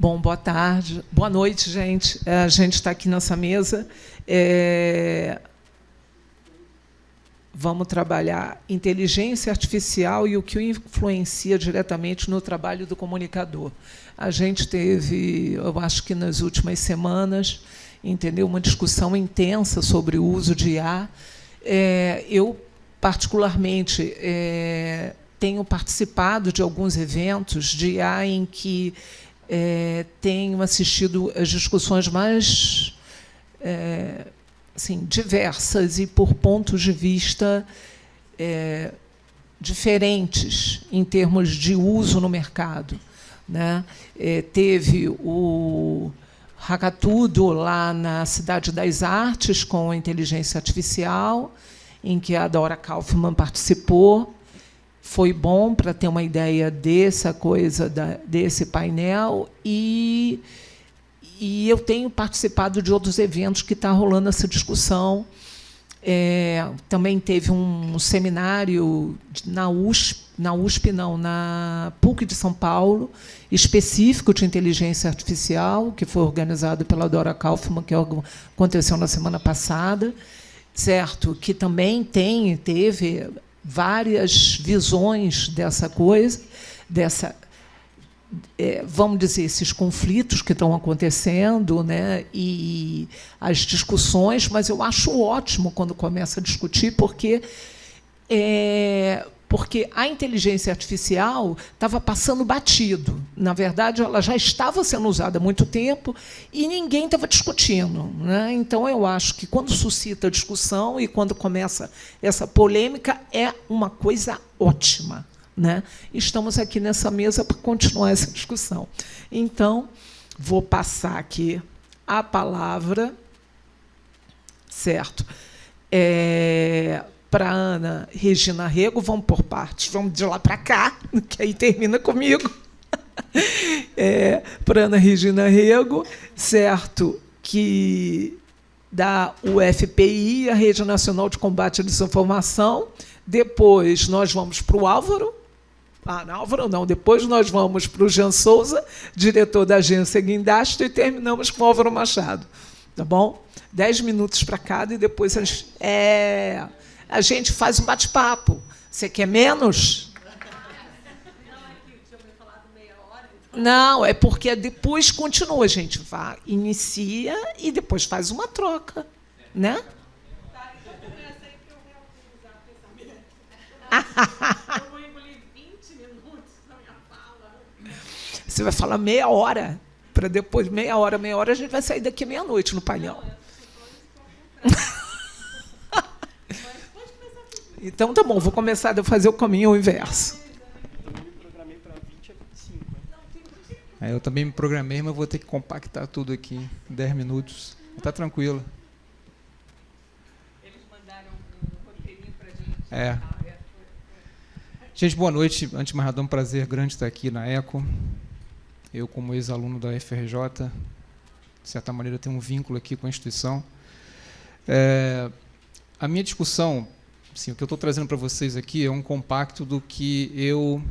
Bom, boa tarde, boa noite, gente. A gente está aqui nessa mesa. Vamos trabalhar inteligência artificial e o que o influencia diretamente no trabalho do comunicador. A gente teve, eu acho que nas últimas semanas, entendeu, uma discussão intensa sobre o uso de IA. Eu, particularmente, tenho participado de alguns eventos de IA em que tenho assistido às discussões mais assim, diversas e por pontos de vista diferentes em termos de uso no mercado, né? Teve o Hackatudo lá na Cidade das Artes com a inteligência artificial, em que a Dora Kaufmann participou. Foi bom para ter uma ideia dessa coisa, desse painel, e eu tenho participado de outros eventos que está rolando essa discussão. Também teve um seminário na PUC de São Paulo, específico de inteligência artificial, que foi organizado pela Dora Kaufmann, que aconteceu na semana passada, certo? Que também teve várias visões dessa coisa, vamos dizer, esses conflitos que estão acontecendo, né, e as discussões, mas eu acho ótimo quando começa a discutir, porque a inteligência artificial estava passando batido. Na verdade, ela já estava sendo usada há muito tempo e ninguém estava discutindo, né? Então, eu acho que, quando suscita a discussão e quando começa essa polêmica, é uma coisa ótima, né? Estamos aqui nessa mesa para continuar essa discussão. Então, vou passar aqui a palavra, certo? Para a Ana Regina Rego, vamos por partes, vamos de lá para cá, que aí termina comigo. Para a Ana Regina Rego, certo, que da UFPI, a Rede Nacional de Combate à Desinformação. Depois nós vamos para o Álvaro. Não, Álvaro não. Depois nós vamos para o Jean Souza, diretor da agência Guindastro, e terminamos com o Álvaro Machado. Tá bom? 10 minutos para cada e depois a gente faz um bate-papo. Você quer menos? Não, é porque depois continua. A gente inicia e depois faz uma troca, né? Então começa aí para eu reorganizar pensamento. Eu vou engolir 20 minutos na minha fala. Você vai falar meia hora, para depois, meia hora, a gente vai sair daqui meia-noite no painel. Então, tá bom, vou começar a fazer o caminho inverso. Eu me programei para 20 a 25. Eu também me programei, mas vou ter que compactar tudo aqui em 10 minutos. Está tranquilo. Eles mandaram um roteirinho para a gente. Gente, boa noite. Antes de mais nada, é um prazer grande estar aqui na ECO. Eu, como ex-aluno da UFRJ, de certa maneira, tenho um vínculo aqui com a instituição. A minha discussão, sim, o que eu estou trazendo para vocês aqui é um compacto do que eu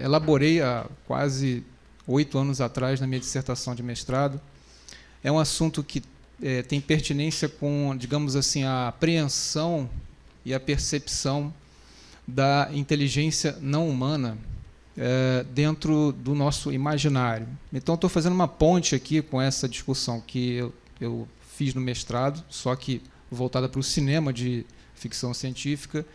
elaborei há quase 8 anos atrás na minha dissertação de mestrado. É um assunto que tem pertinência com, digamos assim, a apreensão e a percepção da inteligência não humana dentro do nosso imaginário. Então, estou fazendo uma ponte aqui com essa discussão que eu fiz no mestrado, só que voltada para o cinema de ficção científica,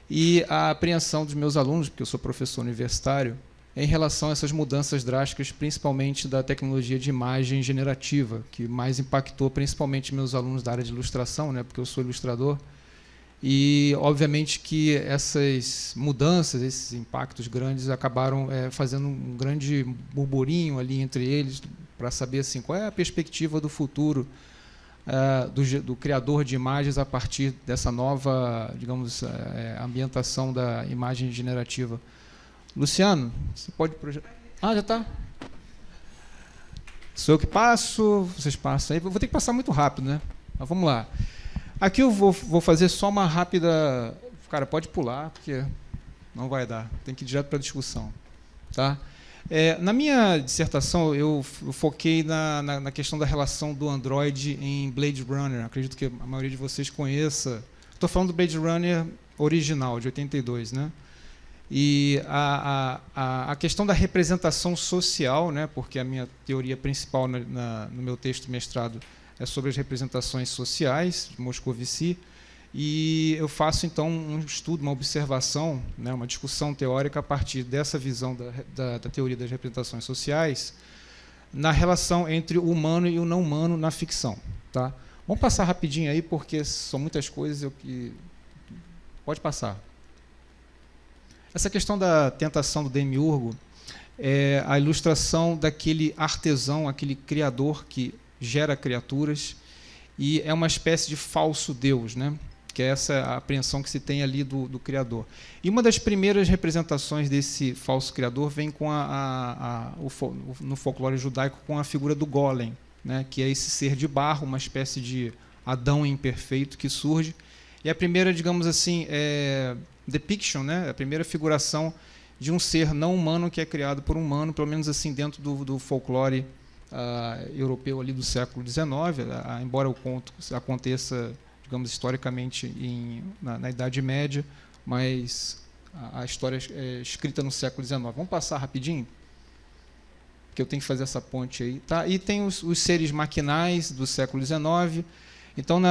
e a apreensão dos meus alunos, porque eu sou professor universitário, em relação a essas mudanças drásticas, principalmente da tecnologia de imagem generativa, que mais impactou principalmente meus alunos da área de ilustração, né, porque eu sou ilustrador, e, obviamente, que essas mudanças, esses impactos grandes, acabaram fazendo um grande burburinho ali entre eles, para saber assim, qual é a perspectiva do futuro do criador de imagens a partir dessa nova, digamos, ambientação da imagem generativa. Luciano, você pode projetar? Já está. Sou eu que passo, vocês passam. Aí vou ter que passar muito rápido, né? Mas vamos lá. Aqui eu vou fazer só uma rápida... Cara, pode pular, porque não vai dar. Tem que ir direto para a discussão. Tá? Na minha dissertação, eu foquei na questão da relação do Android em Blade Runner. Acredito que a maioria de vocês conheça. Estou falando do Blade Runner original, de 82, né? E a questão da representação social, né? Porque a minha teoria principal no meu texto de mestrado é sobre as representações sociais de Moscovici. E eu faço, então, um estudo, uma observação, né, uma discussão teórica a partir dessa visão da teoria das representações sociais na relação entre o humano e o não humano na ficção. Tá? Vamos passar rapidinho aí, porque são muitas coisas que... Pode passar. Essa questão da tentação do Demiurgo é a ilustração daquele artesão, aquele criador que gera criaturas, e é uma espécie de falso Deus, né? Que é essa a apreensão que se tem ali do Criador. E uma das primeiras representações desse falso Criador vem com no folclore judaico com a figura do Golem, né, que é esse ser de barro, uma espécie de Adão imperfeito que surge. E a primeira, digamos assim, depiction, né, a primeira figuração de um ser não humano que é criado por um humano, pelo menos assim dentro do folclore europeu ali do século XIX, embora o conto aconteça, digamos, historicamente na Idade Média, mas a história é escrita no século XIX. Vamos passar rapidinho, porque eu tenho que fazer essa ponte aí. Tá? E tem os seres maquinais do século XIX. Então, no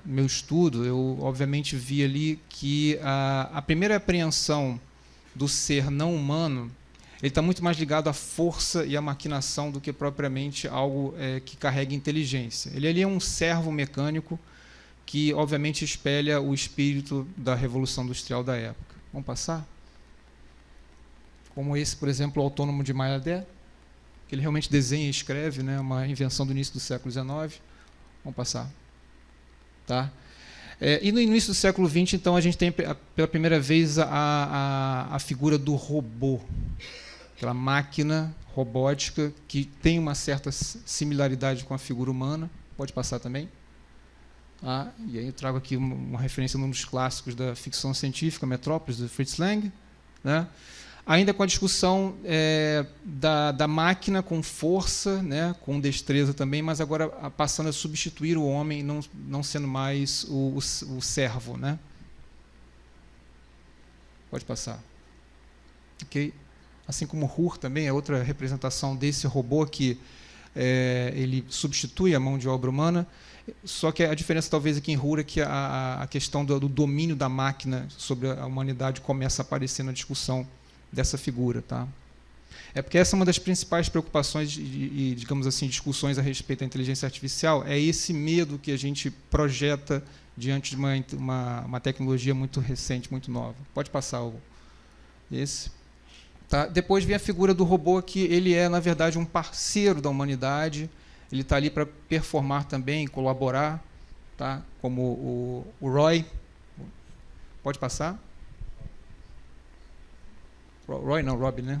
meu estudo, eu obviamente vi ali que a primeira apreensão do ser não humano ele está muito mais ligado à força e à maquinação do que propriamente algo que carregue inteligência. Ele ali é um servo mecânico que, obviamente, espelha o espírito da Revolução Industrial da época. Vamos passar? Como esse, por exemplo, o Autônomo de Mayadé, que ele realmente desenha e escreve, né, uma invenção do início do século XIX. Vamos passar. Tá? E no início do século XX, então, a gente tem pela primeira vez a figura do robô, aquela máquina robótica que tem uma certa similaridade com a figura humana. Pode passar também. E aí eu trago aqui uma referência a um dos clássicos da ficção científica, Metrópolis, do Fritz Lang, né? Ainda com a discussão da máquina com força, né, com destreza também, mas agora passando a substituir o homem, não sendo mais o servo. Né? Pode passar. Okay. Assim como Hur também é outra representação desse robô que ele substitui a mão de obra humana, só que a diferença talvez aqui em Hur é que a questão do domínio da máquina sobre a humanidade começa a aparecer na discussão dessa figura. Tá? É porque essa é uma das principais preocupações e, digamos assim, discussões a respeito da inteligência artificial, é esse medo que a gente projeta diante de uma tecnologia muito recente, muito nova. Pode passar esse. Tá? Depois vem a figura do robô, que ele é, na verdade, um parceiro da humanidade, ele está ali para performar também, colaborar, tá? Como o Roy. Pode passar? Roy, não, Robin, né?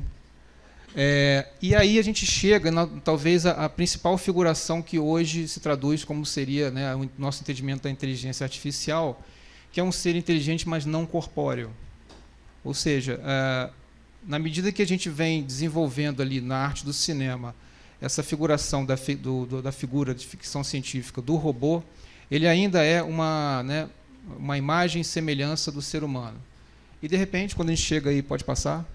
E aí a gente chega, talvez, a principal figuração que hoje se traduz como seria, né, o nosso entendimento da inteligência artificial, que é um ser inteligente, mas não corpóreo. Ou seja, na medida que a gente vem desenvolvendo ali na arte do cinema essa figuração da figura de ficção científica do robô, ele ainda é uma imagem e semelhança do ser humano. E, de repente, quando a gente chega aí, pode passar?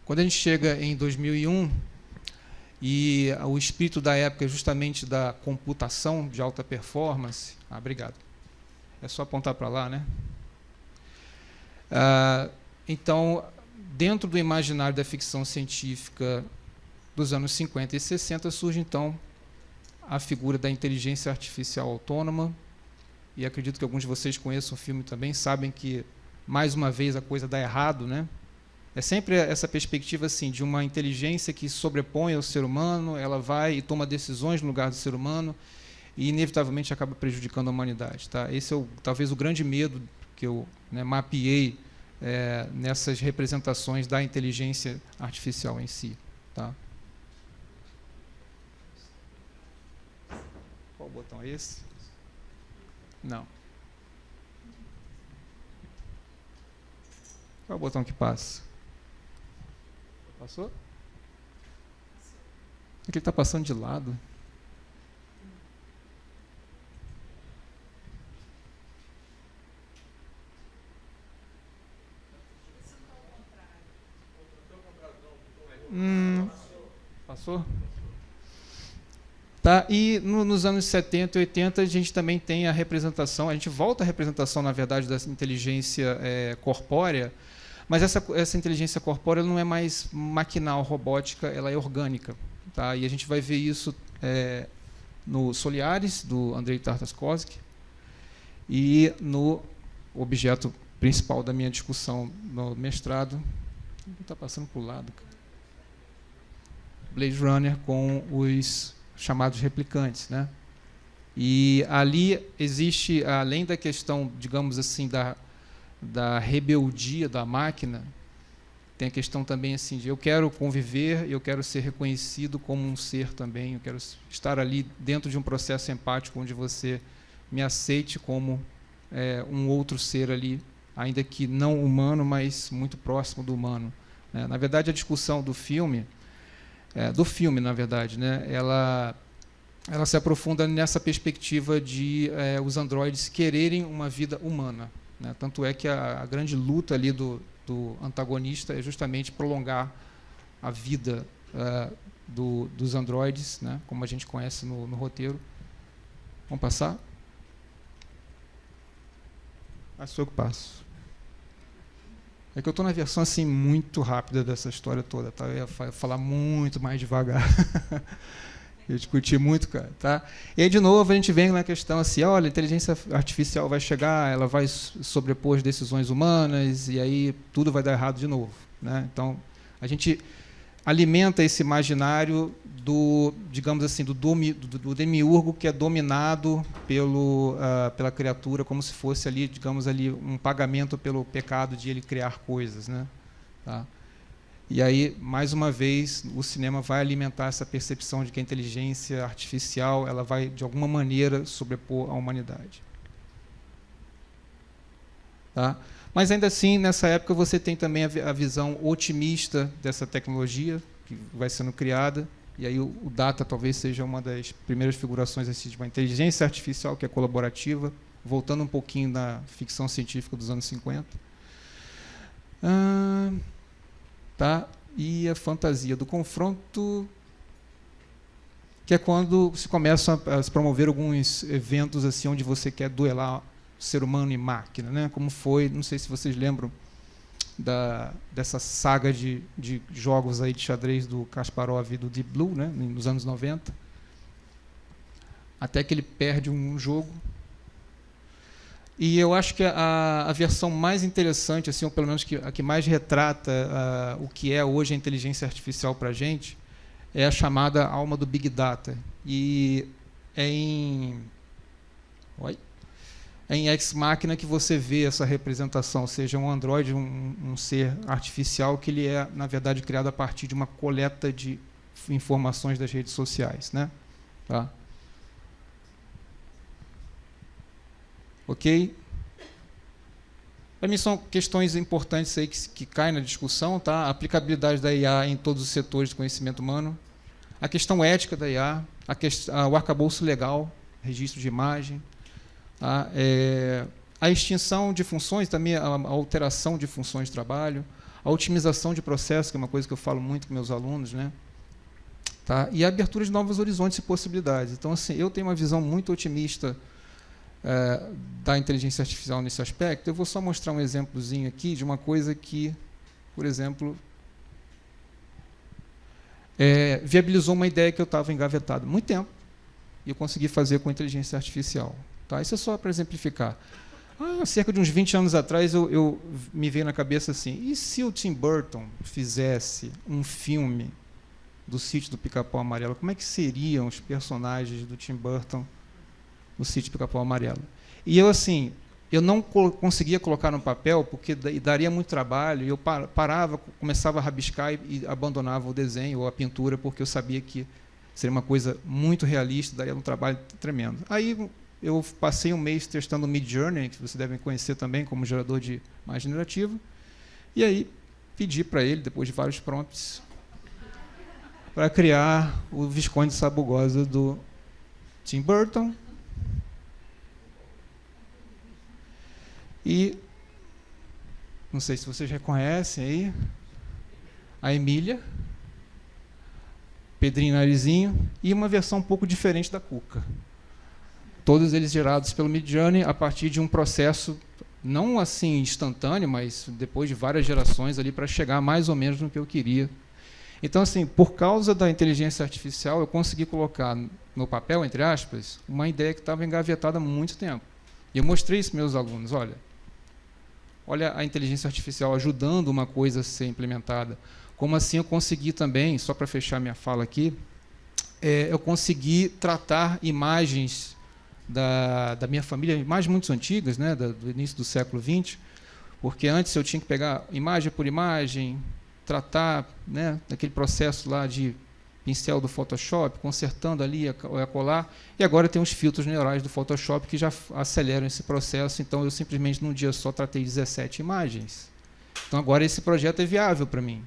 Quando a gente chega em 2001, e o espírito da época é justamente da computação de alta performance... obrigado. É só apontar para lá, né? Então, dentro do imaginário da ficção científica dos anos 50 e 60, surge, então, a figura da inteligência artificial autônoma, e acredito que alguns de vocês conheçam o filme também, sabem que, mais uma vez, a coisa dá errado, né? É sempre essa perspectiva assim, de uma inteligência que sobrepõe ao ser humano, ela vai e toma decisões no lugar do ser humano e, inevitavelmente, acaba prejudicando a humanidade. Tá? Esse é, talvez, o grande medo que eu mapeei nessas representações da inteligência artificial em si. Tá? Qual botão é esse? Não. Qual é o botão que passa? Passou? É que ele está passando de lado. Passou? Tá, e nos anos 70 e 80 a gente também tem a representação, a gente volta à representação, na verdade, da inteligência corpórea, mas essa inteligência corpórea não é mais maquinal, robótica, ela é orgânica. Tá? E a gente vai ver isso no Soliares, do Andrei Tartakovsky, e no objeto principal da minha discussão no mestrado, está passando para o lado, cara. Blade Runner com os chamados replicantes, né? E ali existe, além da questão, digamos assim, da rebeldia da máquina, tem a questão também assim de eu quero conviver, eu quero ser reconhecido como um ser também, eu quero estar ali dentro de um processo empático onde você me aceite como um outro ser ali, ainda que não humano, mas muito próximo do humano, né? Na verdade, a discussão do filme, na verdade, né, ela se aprofunda nessa perspectiva de os androides quererem uma vida humana, né? Tanto é que a grande luta ali do antagonista é justamente prolongar a vida dos androides, né, como a gente conhece no roteiro. Vamos passar? Sou eu que passo. É que eu estou na versão assim muito rápida dessa história toda, tá? Eu ia falar muito mais devagar. Eu discuti muito, cara, tá? E aí, de novo, a gente vem na questão assim, olha, a inteligência artificial vai chegar, ela vai sobrepor as decisões humanas, e aí tudo vai dar errado de novo, né? Então, a gente alimenta esse imaginário do, digamos assim, do demiurgo que é dominado pela criatura, como se fosse ali, digamos ali, um pagamento pelo pecado de ele criar coisas, né? Tá? E aí, mais uma vez, o cinema vai alimentar essa percepção de que a inteligência artificial ela vai, de alguma maneira, sobrepor a humanidade. Tá? Mas, ainda assim, nessa época, você tem também a visão otimista dessa tecnologia que vai sendo criada, e aí o Data talvez seja uma das primeiras figurações assim, de uma inteligência artificial que é colaborativa, voltando um pouquinho na ficção científica dos anos 50. Tá? E a fantasia do confronto, que é quando se começam a se promover alguns eventos assim, onde você quer duelar ser humano e máquina, né? Como foi, não sei se vocês lembram dessa saga de jogos aí de xadrez do Kasparov e do Deep Blue, né? Nos anos 90, até que ele perde um jogo. E eu acho que a versão mais interessante, assim, ou pelo menos a que mais retrata o que é hoje a inteligência artificial para a gente, é a chamada alma do Big Data. E é em Ex Machina que você vê essa representação, ou seja, um androide, um ser artificial que ele é, na verdade, criado a partir de uma coleta de informações das redes sociais, né? Tá? Ok? Para mim são questões importantes aí que caem na discussão, tá? A aplicabilidade da IA em todos os setores de conhecimento humano, a questão ética da IA, o arcabouço legal, registro de imagem, tá? A extinção de funções, também a alteração de funções de trabalho, a otimização de processos, que é uma coisa que eu falo muito com meus alunos, né? Tá? E a abertura de novos horizontes e possibilidades. Então, assim, eu tenho uma visão muito otimista da inteligência artificial nesse aspecto. Eu vou só mostrar um exemplozinho aqui de uma coisa que, por exemplo, viabilizou uma ideia que eu estava engavetado há muito tempo e eu consegui fazer com inteligência artificial. Tá? Isso é só para exemplificar. Cerca de uns 20 anos atrás, eu me veio na cabeça assim, e se o Tim Burton fizesse um filme do Sítio do Pica-Pau Amarelo, como é que seriam os personagens do Tim Burton no Sítio do Pica-Pau Amarelo? E eu, assim, eu não conseguia colocar no papel, porque daria muito trabalho, e eu parava, começava a rabiscar e abandonava o desenho ou a pintura, porque eu sabia que seria uma coisa muito realista, daria um trabalho tremendo. Aí eu passei um mês testando o Midjourney, que vocês devem conhecer também como gerador de imagem generativa, e aí pedi para ele, depois de vários prompts, para criar o Visconde Sabugosa do Tim Burton. E, não sei se vocês reconhecem aí, a Emília, Pedrinho Narizinho, e uma versão um pouco diferente da Cuca. Todos eles gerados pelo Midjourney a partir de um processo, não assim instantâneo, mas depois de várias gerações ali para chegar mais ou menos no que eu queria. Então, assim, por causa da inteligência artificial, eu consegui colocar no papel, entre aspas, uma ideia que estava engavetada há muito tempo. E eu mostrei isso para meus alunos, olha a inteligência artificial ajudando uma coisa a ser implementada. Como assim eu consegui também, só para fechar minha fala aqui, eu consegui tratar imagens da minha família, imagens muito antigas, né, do início do século XX, porque antes eu tinha que pegar imagem por imagem, tratar, né, daquele processo lá de pincel do Photoshop, consertando ali a colar, e agora tem os filtros neurais do Photoshop que já aceleram esse processo, então eu simplesmente num dia só tratei 17 imagens. Então agora esse projeto é viável para mim.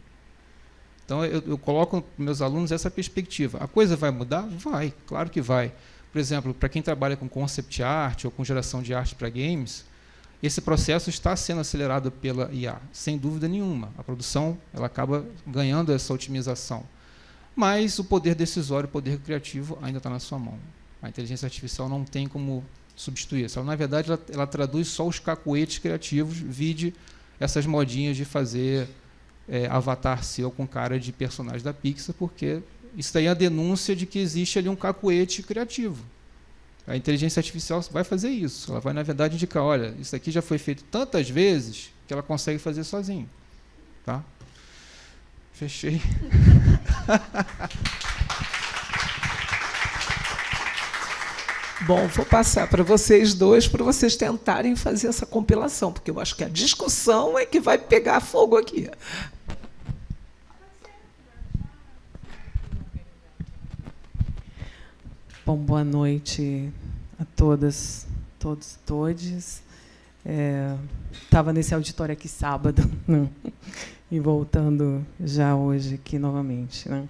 Então eu coloco para meus alunos essa perspectiva. A coisa vai mudar? Vai, claro que vai. Por exemplo, para quem trabalha com concept art ou com geração de arte para games, esse processo está sendo acelerado pela IA, sem dúvida nenhuma. A produção ela acaba ganhando essa otimização. Mas o poder decisório, o poder criativo ainda está na sua mão. A inteligência artificial não tem como substituir isso. Na verdade, ela traduz só os cacuetes criativos, vide essas modinhas de fazer avatar seu com cara de personagem da Pixar, porque isso daí é a denúncia de que existe ali um cacuete criativo. A inteligência artificial vai fazer isso. Ela vai, na verdade, indicar, olha, isso aqui já foi feito tantas vezes que ela consegue fazer sozinha. Tá? Fechei. Bom, vou passar para vocês dois, para vocês tentarem fazer essa compilação, porque eu acho que a discussão é que vai pegar fogo aqui. Bom, boa noite a todas, todos e todes. Estava nesse auditório aqui sábado, né? E voltando já hoje aqui novamente, né?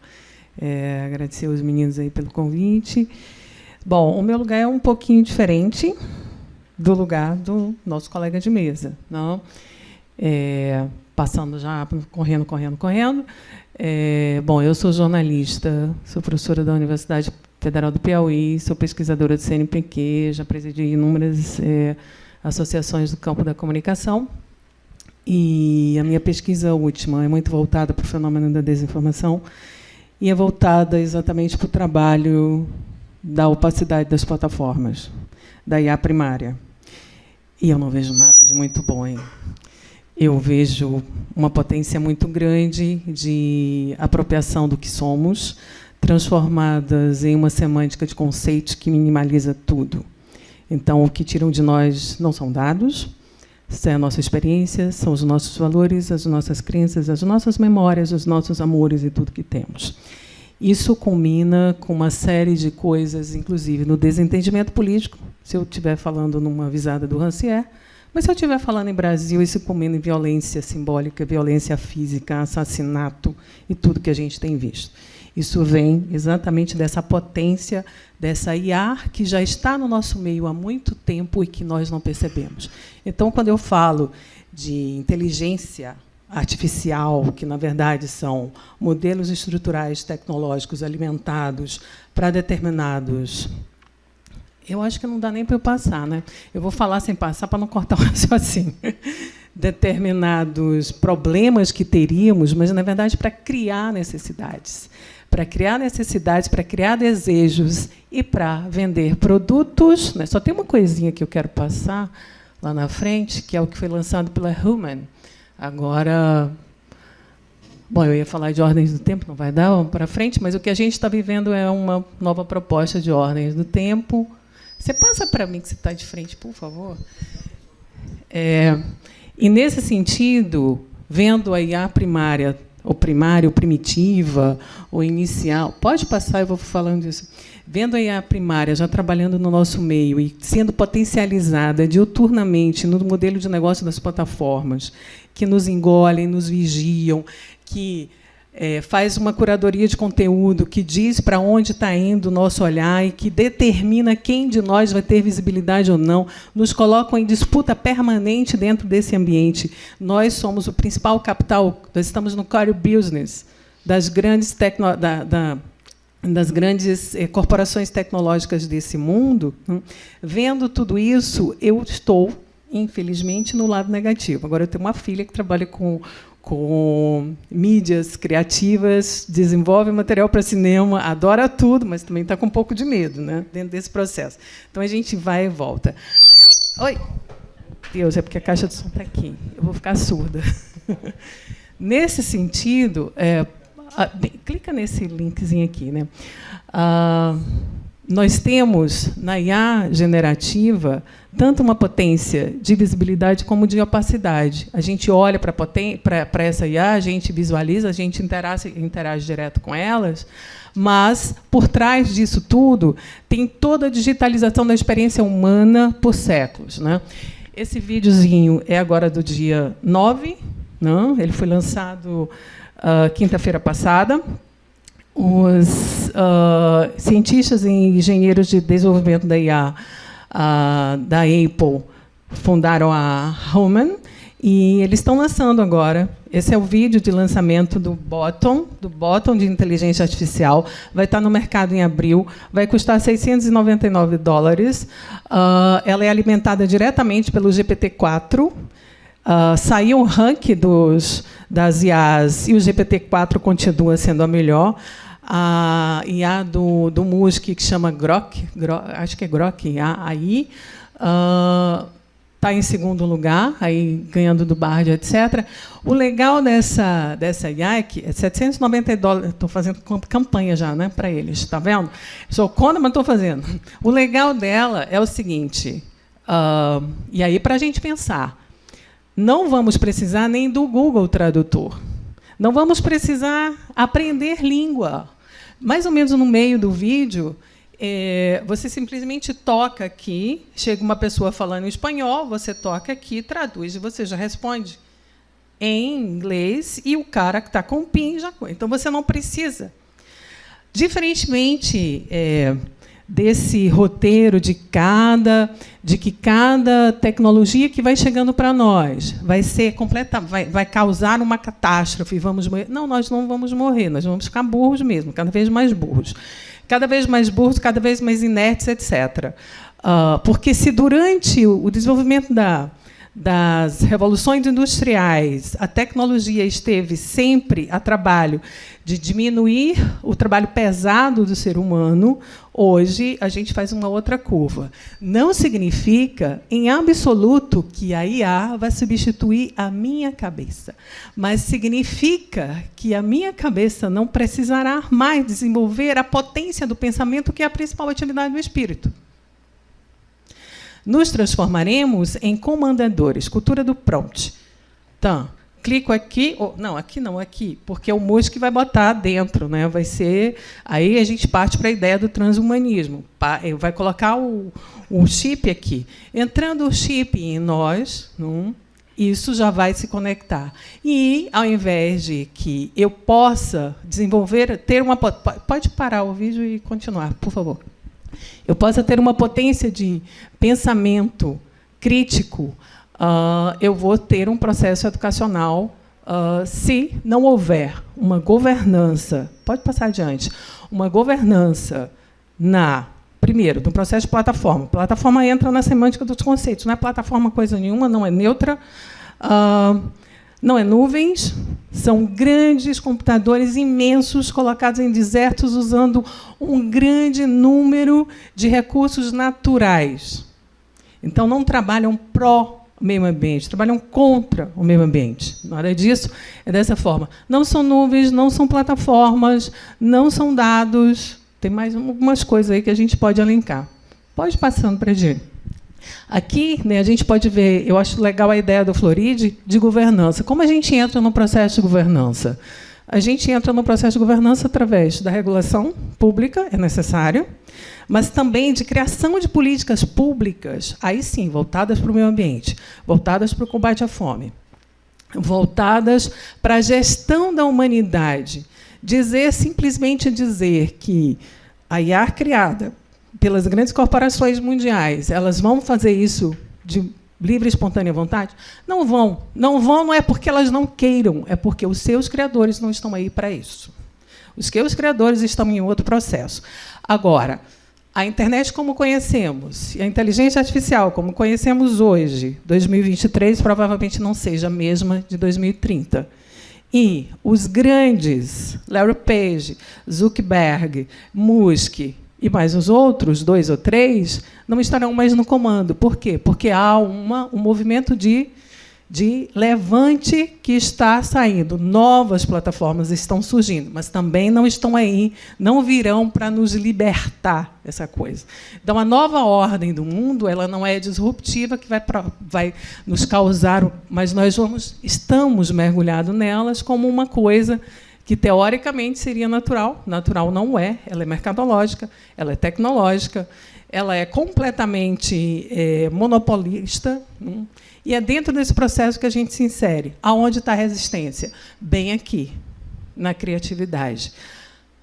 Agradecer aos meninos aí pelo convite. Bom, o meu lugar é um pouquinho diferente do lugar do nosso colega de mesa, não? Passando já, correndo. Bom, eu sou jornalista, sou professora da Universidade Federal do Piauí, sou pesquisadora do CNPq, já presidi inúmeras associações do campo da comunicação. E a minha pesquisa última é muito voltada para o fenômeno da desinformação e é voltada exatamente para o trabalho da opacidade das plataformas, da IA primária. E eu não vejo nada de muito bom aí. Eu vejo uma potência muito grande de apropriação do que somos, transformadas em uma semântica de conceitos que minimaliza tudo. Então, o que tiram de nós não são dados, é a nossa experiência, são os nossos valores, as nossas crenças, as nossas memórias, os nossos amores e tudo que temos. Isso culmina com uma série de coisas, inclusive no desentendimento político, se eu estiver falando numa visada do Rancière, mas se eu estiver falando em Brasil, isso culmina em violência simbólica, violência física, assassinato e tudo que a gente tem visto. Isso vem exatamente dessa potência, dessa IA que já está no nosso meio há muito tempo e que nós não percebemos. Então, quando eu falo de inteligência artificial, que, na verdade, são modelos estruturais tecnológicos alimentados para determinados... Eu acho que não dá nem para eu passar, né? Eu vou falar sem passar para não cortar o raciocínio. Determinados problemas que teríamos, mas, na verdade, para criar necessidades. Para criar desejos e para vender produtos. Né? Só tem uma coisinha que eu quero passar lá na frente, que é o que foi lançado pela Human. Agora, bom, eu ia falar de ordens do tempo, não vai dar, vamos para frente, mas o que a gente está vivendo é uma nova proposta de ordens do tempo. Você passa para mim que você está de frente, por favor. E, nesse sentido, vendo a IA primária, ou primária, ou primitiva, ou inicial, pode passar, eu vou falando disso. Vendo a IA primária já trabalhando no nosso meio e sendo potencializada diuturnamente no modelo de negócio das plataformas, que nos engolem, nos vigiam, que faz uma curadoria de conteúdo que diz para onde está indo o nosso olhar e que determina quem de nós vai ter visibilidade ou não, nos colocam em disputa permanente dentro desse ambiente. Nós somos o principal capital, nós estamos no core business das grandes, das grandes corporações tecnológicas desse mundo. Vendo tudo isso, eu estou, infelizmente, no lado negativo. Agora, eu tenho uma filha que trabalha com mídias criativas, desenvolve material para cinema, adora tudo, mas também está com um pouco de medo, né, dentro desse processo. Então, a gente vai e volta. Oi! Deus, é porque a caixa de som está aqui. Eu vou ficar surda. Nesse sentido, clica nesse linkzinho aqui, né? Nós temos, na IA generativa, tanto uma potência de visibilidade como de opacidade. A gente olha para essa IA, a gente visualiza, a gente interage direto com elas, mas, por trás disso tudo, tem toda a digitalização da experiência humana por séculos, né? Esse videozinho é agora do dia 9, não? Ele foi lançado quinta-feira passada. Os cientistas e engenheiros de desenvolvimento da IA da Apple fundaram a Human, e eles estão lançando agora. Esse é o vídeo de lançamento do Bottom de inteligência artificial. Vai estar no mercado em abril, vai custar $699. Ela é alimentada diretamente pelo GPT-4. Saiu o ranking das IAs e o GPT-4 continua sendo a melhor. A IA do Musk, que chama Grok, acho que é Grok, AI, está em segundo lugar, aí ganhando do Bard, etc. O legal dessa IA é que é $790. Estou fazendo campanha já, né, para eles, está vendo? Sou contra, mas estou fazendo. O legal dela é o seguinte, e aí para a gente pensar, não vamos precisar nem do Google Tradutor. Não vamos precisar aprender língua. Mais ou menos no meio do vídeo, você simplesmente toca aqui, chega uma pessoa falando em espanhol, você toca aqui, traduz, e você já responde em inglês, e o cara que está com o PIN já... Então, você não precisa. Diferentemente desse roteiro de que cada tecnologia que vai chegando para nós vai ser vai causar uma catástrofe, vamos morrer. Não, nós não vamos morrer, nós vamos ficar burros mesmo, cada vez mais burros, cada vez mais inertes, etc. Porque se durante o desenvolvimento das revoluções industriais a tecnologia esteve sempre a trabalho de diminuir o trabalho pesado do ser humano, hoje a gente faz uma outra curva. Não significa, em absoluto, que a IA vai substituir a minha cabeça, mas significa que a minha cabeça não precisará mais desenvolver a potência do pensamento, que é a principal atividade do espírito. Nos transformaremos em comandadores, cultura do prompt. Então, clico aqui, não, aqui, porque o Musk vai botar dentro, né? Vai ser, aí a gente parte para a ideia do transhumanismo. Vai colocar o chip aqui. Entrando o chip em nós, isso já vai se conectar. E, ao invés de que eu possa desenvolver, pode parar o vídeo e continuar, por favor. Eu possa ter uma potência de pensamento crítico, eu vou ter um processo educacional, se não houver uma governança, pode passar adiante, uma governança primeiro, no processo de plataforma. Plataforma entra na semântica dos conceitos, não é plataforma coisa nenhuma, não é neutra, não é nuvens, são grandes computadores imensos colocados em desertos usando um grande número de recursos naturais. Então, não trabalham pró-meio ambiente, trabalham contra o meio ambiente. Nada disso, é dessa forma. Não são nuvens, não são plataformas, não são dados. Tem mais algumas coisas aí que a gente pode elencar. Pode ir passando para a gente. Aqui, né, a gente pode ver, eu acho legal a ideia do Floride de governança. Como a gente entra no processo de governança? A gente entra no processo de governança através da regulação pública, é necessário, mas também de criação de políticas públicas, aí sim, voltadas para o meio ambiente, voltadas para o combate à fome. voltadas para a gestão da humanidade. Simplesmente dizer que a IA criada pelas grandes corporações mundiais, elas vão fazer isso de livre e espontânea vontade? Não vão. Não é porque elas não queiram, é porque os seus criadores não estão aí para isso. Os seus criadores estão em outro processo. Agora, a internet como conhecemos, e a inteligência artificial como conhecemos hoje, 2023, provavelmente não seja a mesma de 2030. E os grandes, Larry Page, Zuckerberg, Musk e mais os outros, 2 ou 3, não estarão mais no comando. Por quê? Porque há um movimento de levante que está saindo. Novas plataformas estão surgindo, mas também não estão aí, não virão para nos libertar dessa coisa. Então, a nova ordem do mundo, ela não é disruptiva, que vai nos causar, mas nós estamos mergulhados nelas como uma coisa que, teoricamente, seria natural. Natural não é, ela é mercadológica, ela é tecnológica, ela é completamente monopolista, e é dentro desse processo que a gente se insere. Aonde está a resistência? Bem aqui, na criatividade.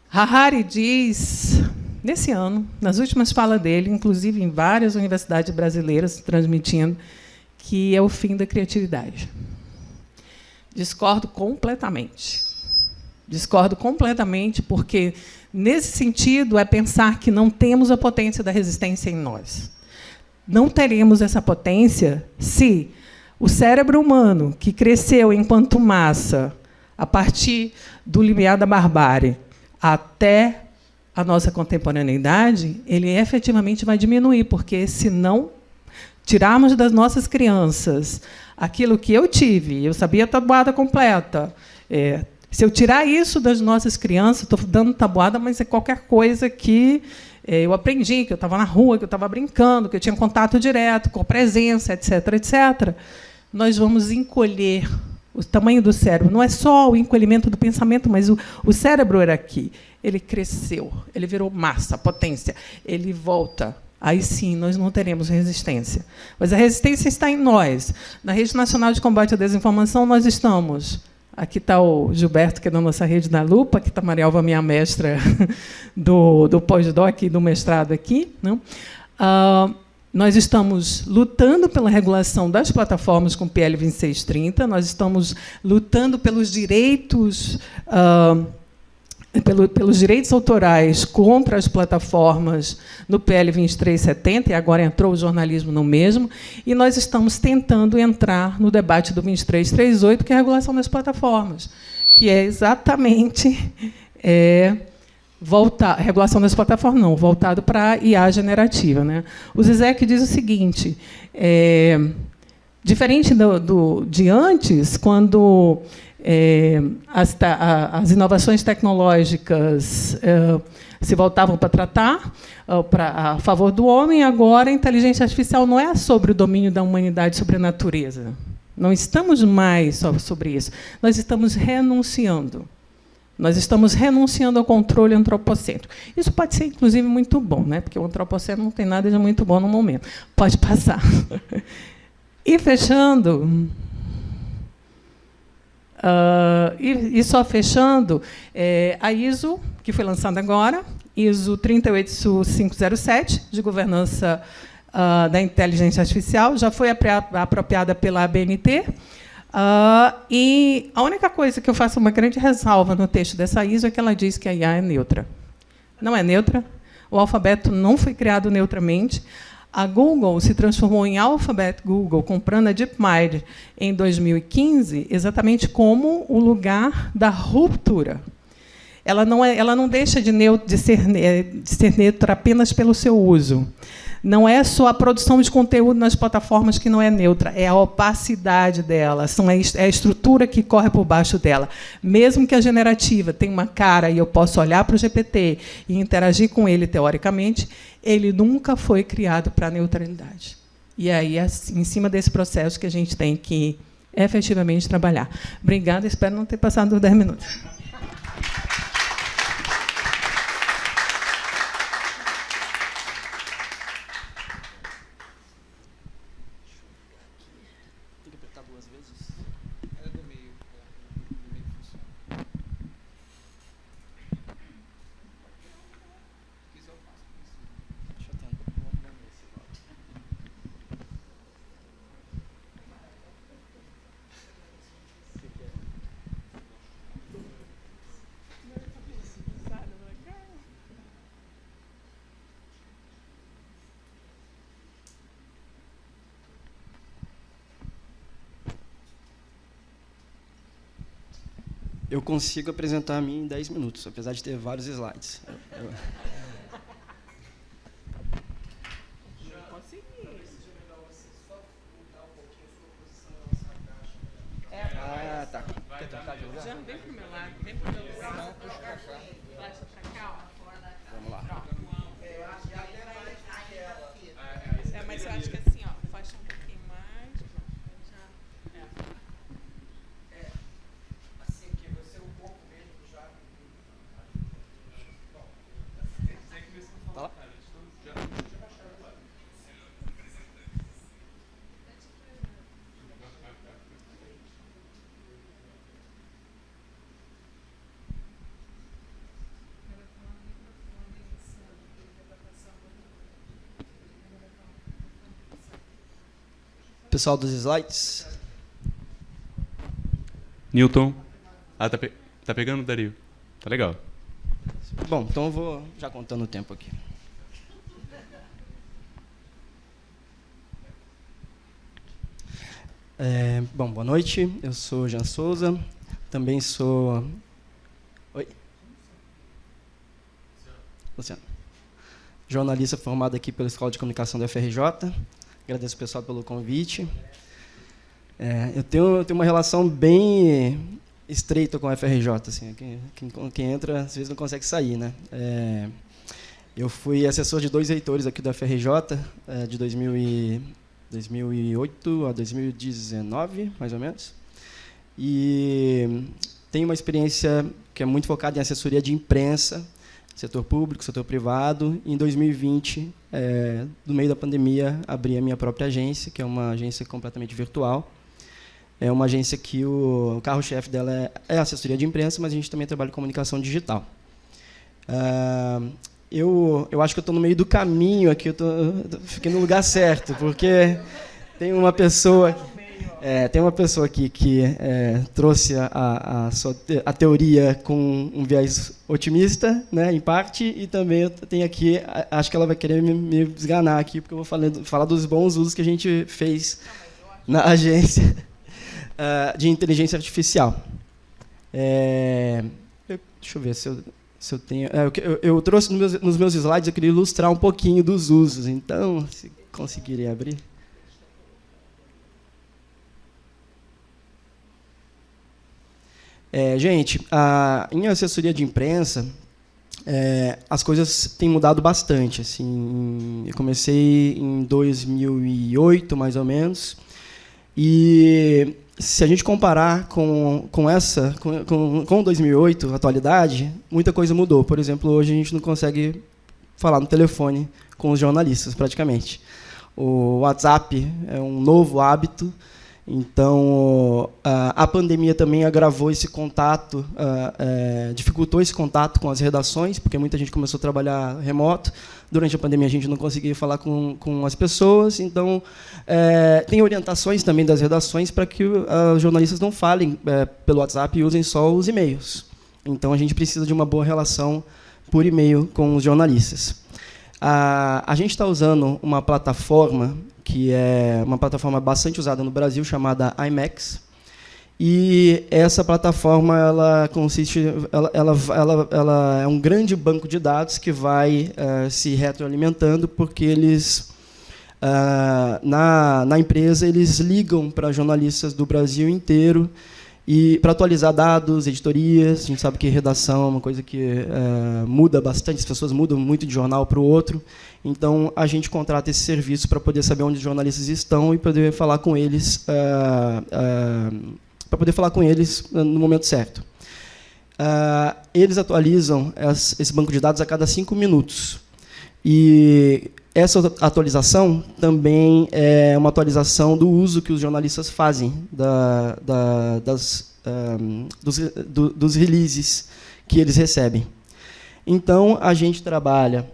Harari diz, nesse ano, nas últimas falas dele, inclusive em várias universidades brasileiras transmitindo, que é o fim da criatividade. Discordo completamente. Discordo completamente, porque, nesse sentido, é pensar que não temos a potência da resistência em nós. Não teremos essa potência se o cérebro humano, que cresceu enquanto massa, a partir do limiar da barbárie até a nossa contemporaneidade, ele efetivamente vai diminuir, porque, se não tirarmos das nossas crianças aquilo que eu tive, eu sabia a tabuada completa, se eu tirar isso das nossas crianças, estou dando tabuada, mas é qualquer coisa que eu aprendi, que eu estava na rua, que eu estava brincando, que eu tinha contato direto, com presença, etc., etc., nós vamos encolher o tamanho do cérebro. Não é só o encolhimento do pensamento, mas o cérebro era aqui. Ele cresceu, ele virou massa, potência, ele volta. Aí sim, nós não teremos resistência. Mas a resistência está em nós. Na Rede Nacional de Combate à Desinformação, nós estamos... Aqui está o Gilberto, que é da nossa rede da Lupa, aqui está a Maria Alva, minha mestra do pós-doc e do mestrado aqui. Não? Nós estamos lutando pela regulação das plataformas com o PL 2630, nós estamos lutando pelos direitos, pelos direitos autorais contra as plataformas no PL 2370, e agora entrou o jornalismo no mesmo, e nós estamos tentando entrar no debate do 2338, que é a regulação das plataformas, que é exatamente regulação das plataformas, não, voltado para a IA generativa. Né? O Zizek diz o seguinte, diferente de antes, quando as inovações tecnológicas se voltavam para tratar a favor do homem, agora a inteligência artificial não é sobre o domínio da humanidade sobre a natureza. Não estamos mais sobre isso. Nós estamos renunciando. Nós estamos renunciando ao controle antropocêntrico. Isso pode ser, inclusive, muito bom, né? Porque o antropocêntrico não tem nada de muito bom no momento. Pode passar. E fechando... e só fechando, a ISO, que foi lançada agora, ISO 38507, de governança da inteligência artificial, já foi apropriada pela ABNT, e a única coisa que eu faço uma grande ressalva no texto dessa ISO é que ela diz que a IA é neutra. Não é neutra, o alfabeto não foi criado neutramente. A Google se transformou em Alphabet Google, comprando a DeepMind em 2015, exatamente como o lugar da ruptura. Ela não deixa de ser neutra apenas pelo seu uso. Não é só a produção de conteúdo nas plataformas que não é neutra, é a opacidade dela, é a estrutura que corre por baixo dela. Mesmo que a generativa tenha uma cara e eu possa olhar para o GPT e interagir com ele teoricamente, ele nunca foi criado para a neutralidade. E aí é em cima desse processo que a gente tem que efetivamente trabalhar. Obrigada, espero não ter passado dos 10 minutos. Eu consigo apresentar a mim em 10 minutos, apesar de ter vários slides. Ah, tá. Quer trocar de lugar? Já vem pro meu lado, vem pro meu lugar. Flecha pra cá, ó. Vamos lá. Mas eu acho que assim, ó, flecha um pouquinho mais. Assim que você um pouco mesmo já. Tá lá? Pessoal dos slides. Newton. Ah, tá pegando, Dario? Tá legal. Bom, então eu vou já contando o tempo aqui. Bom, boa noite. Eu sou Jean Souza. Também sou... Oi? Luciano. Jornalista formado aqui pela Escola de Comunicação da FRJ. Agradeço o pessoal pelo convite. Eu tenho uma relação bem estreita com a FRJ. Assim, quem entra, às vezes, não consegue sair, né? Eu fui assessor de 2 reitores aqui da FRJ, de 2008 a 2019, mais ou menos. E tenho uma experiência que é muito focada em assessoria de imprensa, setor público, setor privado. Em 2020, no meio da pandemia, abri a minha própria agência, que é uma agência completamente virtual. É uma agência que o carro-chefe dela é assessoria de imprensa, mas a gente também trabalha com comunicação digital. Eu acho que eu estou no meio do caminho aqui, fiquei no lugar certo, porque tem uma pessoa aqui que trouxe a teoria com um viés otimista, né, em parte, e também eu tenho aqui, acho que ela vai querer me esganar aqui, porque eu vou falar dos bons usos que a gente fez na agência de inteligência artificial. Deixa eu ver se eu tenho... eu trouxe nos meus slides, eu queria ilustrar um pouquinho dos usos, então, se conseguirem abrir... Gente, em assessoria de imprensa, as coisas têm mudado bastante. Assim, eu comecei em 2008, mais ou menos, e se a gente comparar com 2008, a atualidade, muita coisa mudou. Por exemplo, hoje a gente não consegue falar no telefone com os jornalistas, praticamente. O WhatsApp é um novo hábito. Então, a pandemia também agravou esse contato, dificultou esse contato com as redações, porque muita gente começou a trabalhar remoto. Durante a pandemia, a gente não conseguia falar com as pessoas. Então, tem orientações também das redações para que os jornalistas não falem pelo WhatsApp e usem só os e-mails. Então, a gente precisa de uma boa relação por e-mail com os jornalistas. A gente está usando uma plataforma que é uma plataforma bastante usada no Brasil, chamada IMAX. E essa plataforma ela é um grande banco de dados que vai se retroalimentando, porque eles, na empresa, eles ligam para jornalistas do Brasil inteiro e para atualizar dados, editorias. A gente sabe que redação é uma coisa que muda bastante, as pessoas mudam muito de jornal para o outro. Então, a gente contrata esse serviço para poder saber onde os jornalistas estão e poder falar com eles, no momento certo. Eles atualizam esse banco de dados a cada 5 minutos. E essa atualização também é uma atualização do uso que os jornalistas fazem dos releases que eles recebem. Então, a gente trabalha...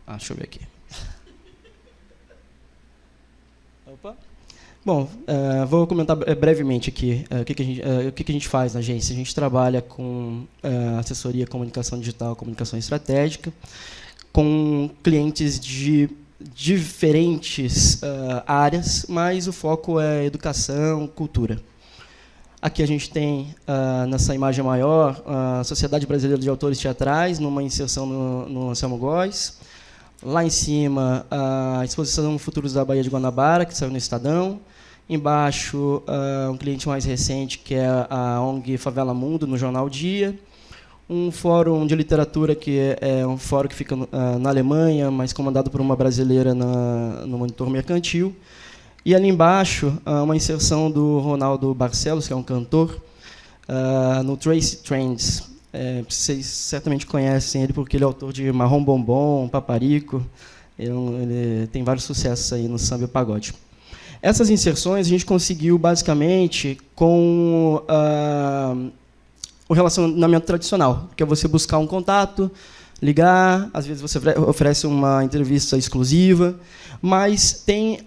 deixa eu ver aqui. Opa. Bom, vou comentar brevemente aqui o que a gente faz na agência. A gente trabalha com assessoria, comunicação digital, comunicação estratégica, com clientes de diferentes áreas, mas o foco é educação, cultura. Aqui a gente tem, nessa imagem maior, a Sociedade Brasileira de Autores Teatrais, numa inserção no Anselmo Góes. Lá em cima, a exposição Futuros da Baía de Guanabara, que saiu no Estadão. Embaixo, um cliente mais recente, que é a ONG Favela Mundo, no Jornal Dia. Um fórum de literatura, que é um fórum que fica na Alemanha, mas comandado por uma brasileira no Monitor Mercantil. E ali embaixo, uma inserção do Ronaldo Barcelos, que é um cantor, no Tracy Trends. Vocês certamente conhecem ele porque ele é autor de Marrom Bombom, Paparico. Ele tem vários sucessos aí no samba e pagode. Essas inserções a gente conseguiu basicamente com o relacionamento tradicional, que é você buscar um contato, ligar, às vezes você oferece uma entrevista exclusiva, mas tem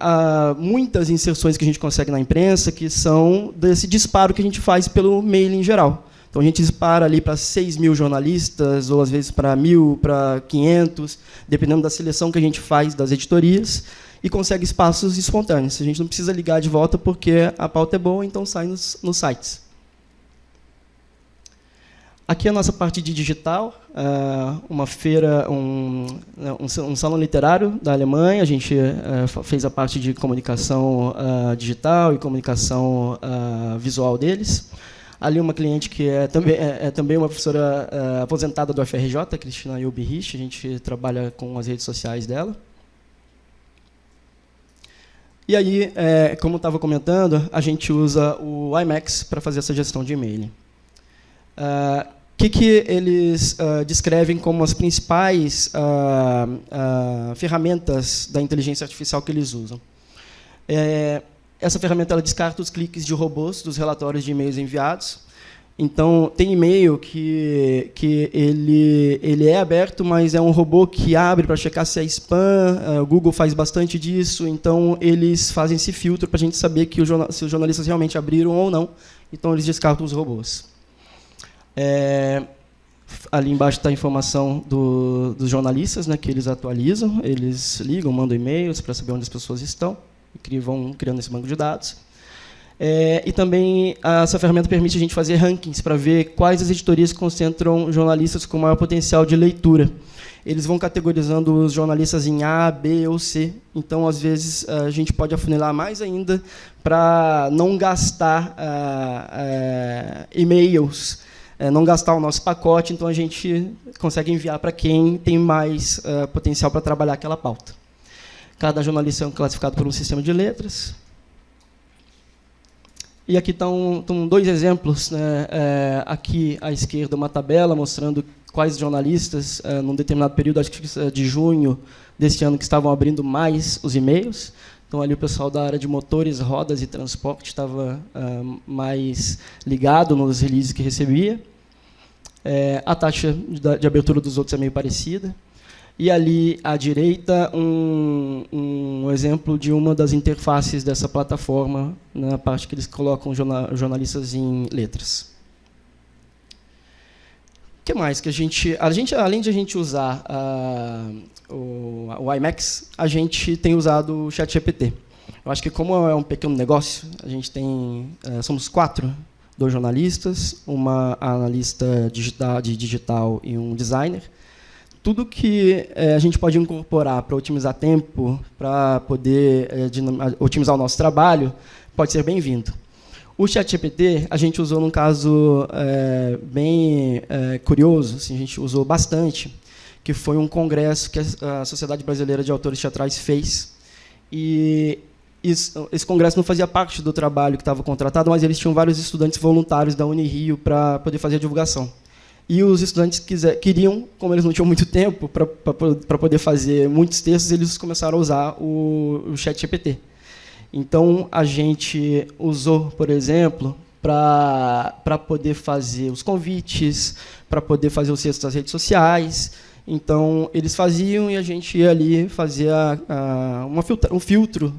muitas inserções que a gente consegue na imprensa que são desse disparo que a gente faz pelo mail em geral. Então, a gente dispara ali para 6.000 jornalistas, ou às vezes para 1.000, para 500, dependendo da seleção que a gente faz das editorias, e consegue espaços espontâneos. A gente não precisa ligar de volta porque a pauta é boa, então sai nos sites. Aqui é a nossa parte de digital, uma feira, um salão literário da Alemanha. A gente fez a parte de comunicação digital e comunicação visual deles. Ali uma cliente que é também uma professora aposentada do UFRJ, Cristina Yubirich. A gente trabalha com as redes sociais dela. E aí, como estava comentando, a gente usa o IMAX para fazer essa gestão de e-mail. O que eles descrevem como as principais ferramentas da inteligência artificial que eles usam? Essa ferramenta ela descarta os cliques de robôs dos relatórios de e-mails enviados. Então, tem e-mail que ele é aberto, mas é um robô que abre para checar se é spam. O Google faz bastante disso, então eles fazem esse filtro para a gente saber que se os jornalistas realmente abriram ou não. Então, eles descartam os robôs. Ali embaixo está a informação dos jornalistas, né, que eles atualizam. Eles ligam, mandam e-mails para saber onde as pessoas estão, e vão criando esse banco de dados. E também essa ferramenta permite a gente fazer rankings para ver quais as editorias concentram jornalistas com maior potencial de leitura. Eles vão categorizando os jornalistas em A, B ou C. Então, às vezes, a gente pode afunilar mais ainda para não gastar e-mails, não gastar o nosso pacote. Então, a gente consegue enviar para quem tem mais potencial para trabalhar aquela pauta. Cada jornalista é classificado por um sistema de letras. E aqui estão dois exemplos, né? Aqui à esquerda uma tabela mostrando quais jornalistas, num determinado período, acho que de junho deste ano, que estavam abrindo mais os e-mails. Então, ali o pessoal da área de motores, rodas e transporte estava mais ligado nos releases que recebia. A taxa de abertura dos outros é meio parecida. E ali, à direita, um exemplo de uma das interfaces dessa plataforma, na parte que eles colocam jornalistas em letras. O que mais que além de a gente usar o IMAX, a gente tem usado o ChatGPT. Eu acho que, como é um pequeno negócio, a gente somos 4, 2 jornalistas, uma analista digital e um designer. Tudo que a gente pode incorporar para otimizar tempo, para poder otimizar o nosso trabalho, pode ser bem-vindo. O ChatGPT a gente usou num caso bem curioso, assim, a gente usou bastante, que foi um congresso que a Sociedade Brasileira de Autores Teatrais fez. E esse congresso não fazia parte do trabalho que estava contratado, mas eles tinham vários estudantes voluntários da Unirio para poder fazer a divulgação. E os estudantes queriam, como eles não tinham muito tempo para poder fazer muitos textos, eles começaram a usar o ChatGPT. Então, a gente usou, por exemplo, para poder fazer os convites, para poder fazer os textos das redes sociais. Então, eles faziam e a gente ia ali fazer um filtro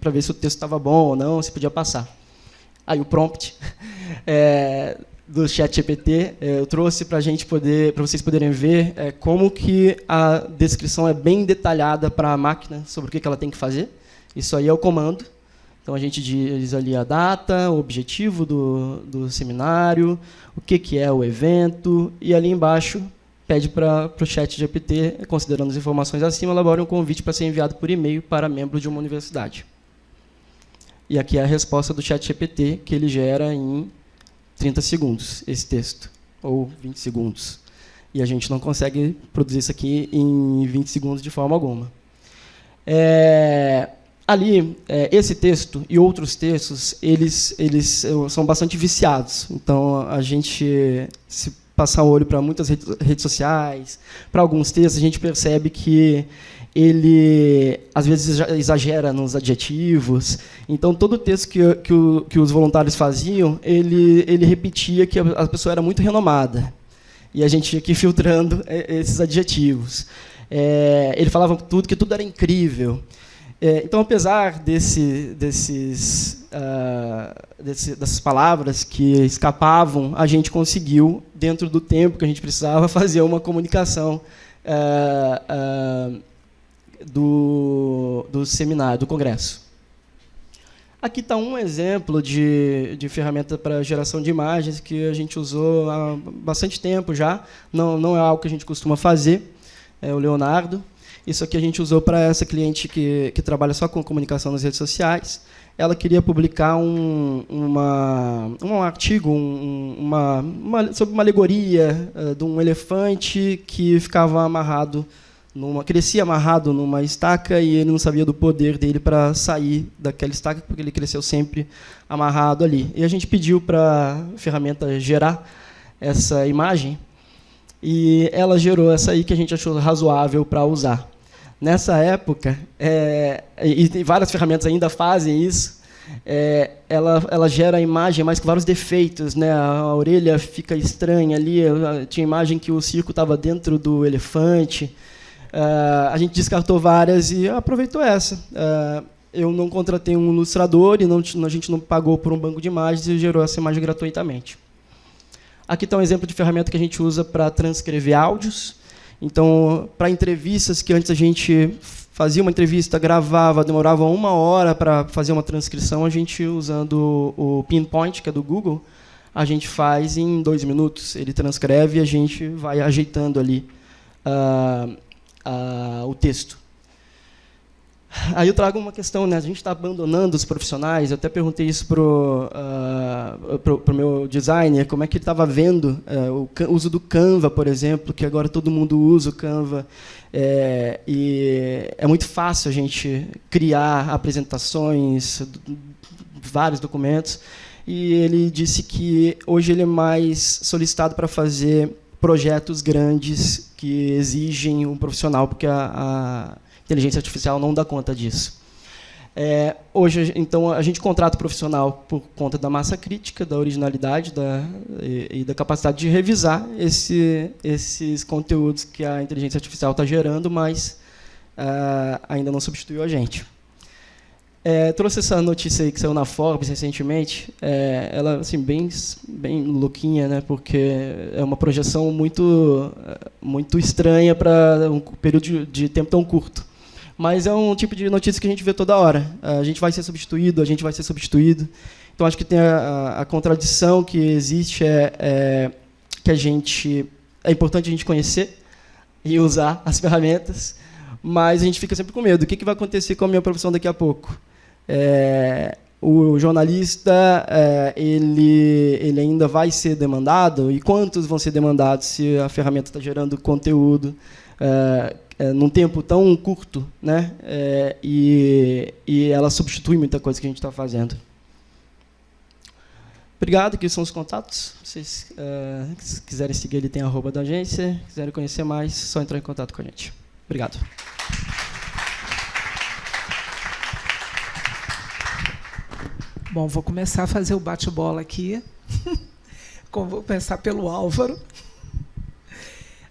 para ver se o texto estava bom ou não, se podia passar. Aí o prompt do ChatGPT eu trouxe para vocês poderem ver como que a descrição é bem detalhada para a máquina sobre o que ela tem que fazer. Isso aí é o comando. Então, a gente diz ali a data, o objetivo do seminário, o que é o evento, e ali embaixo pede para o ChatGPT, considerando as informações acima, elabore um convite para ser enviado por e-mail para membro de uma universidade. E aqui é a resposta do ChatGPT, que ele gera em 30 segundos, esse texto, ou 20 segundos. E a gente não consegue produzir isso aqui em 20 segundos de forma alguma. Ali, esse texto e outros textos, eles são bastante viciados. Então, a gente, se passar o olho para muitas redes sociais, para alguns textos, a gente percebe que ele, às vezes, exagera nos adjetivos. Então, todo o texto que os voluntários faziam, ele repetia que a pessoa era muito renomada. E a gente tinha que ir filtrando esses adjetivos. Ele falava que tudo era incrível. Então, apesar dessas palavras que escapavam, a gente conseguiu, dentro do tempo que a gente precisava, fazer uma comunicação do seminário, do congresso. Aqui está um exemplo de ferramenta para geração de imagens que a gente usou há bastante tempo já. Não é algo que a gente costuma fazer, é o Leonardo. Isso aqui a gente usou para essa cliente que trabalha só com comunicação nas redes sociais. Ela queria publicar um artigo sobre uma alegoria de um elefante que ficava amarrado, crescia amarrado numa estaca e ele não sabia do poder dele para sair daquela estaca, porque ele cresceu sempre amarrado ali. E a gente pediu para a ferramenta gerar essa imagem e ela gerou essa aí que a gente achou razoável para usar. Nessa época, e várias ferramentas ainda fazem isso, ela gera a imagem, mas com vários defeitos, né? A orelha fica estranha ali, tinha imagem que o circo estava dentro do elefante. A gente descartou várias e aproveitou essa. Eu não contratei um ilustrador e a gente não pagou por um banco de imagens e gerou essa imagem gratuitamente. Aqui está um exemplo de ferramenta que a gente usa para transcrever áudios. Então, para entrevistas, que antes a gente fazia uma entrevista, gravava, demorava 1 hora para fazer uma transcrição, a gente, usando o Pinpoint, que é do Google, a gente faz em 2 minutos. Ele transcreve e a gente vai ajeitando ali o texto. Aí eu trago uma questão, né? A gente está abandonando os profissionais. Eu até perguntei isso para o meu designer, como é que ele estava vendo o uso do Canva, por exemplo, que agora todo mundo usa o Canva. E é muito fácil a gente criar apresentações, vários documentos. E ele disse que hoje ele é mais solicitado para fazer projetos grandes que exigem um profissional, porque a inteligência artificial não dá conta disso. Hoje, então, a gente contrata o profissional por conta da massa crítica, da originalidade e da capacidade de revisar esses conteúdos que a inteligência artificial está gerando, mas ainda não substituiu a gente. Trouxe essa notícia aí que saiu na Forbes recentemente. Ela assim, bem louquinha, né? Porque é uma projeção muito estranha para um período de tempo tão curto. Mas é um tipo de notícia que a gente vê toda hora. A gente vai ser substituído, a gente vai ser substituído. Então, acho que tem a contradição que existe que é importante a gente conhecer e usar as ferramentas, mas a gente fica sempre com medo. O que vai acontecer com a minha profissão daqui a pouco? O jornalista, ele ainda vai ser demandado? E quantos vão ser demandados se a ferramenta está gerando conteúdo num tempo tão curto, né? E ela substitui muita coisa que a gente está fazendo. Obrigado, aqui são os contatos. Se vocês quiserem seguir, ele tem @ da agência. Se quiserem conhecer mais, só entrar em contato com a gente. Obrigado. Bom, vou começar a fazer o bate-bola aqui. Vou começar pelo Álvaro.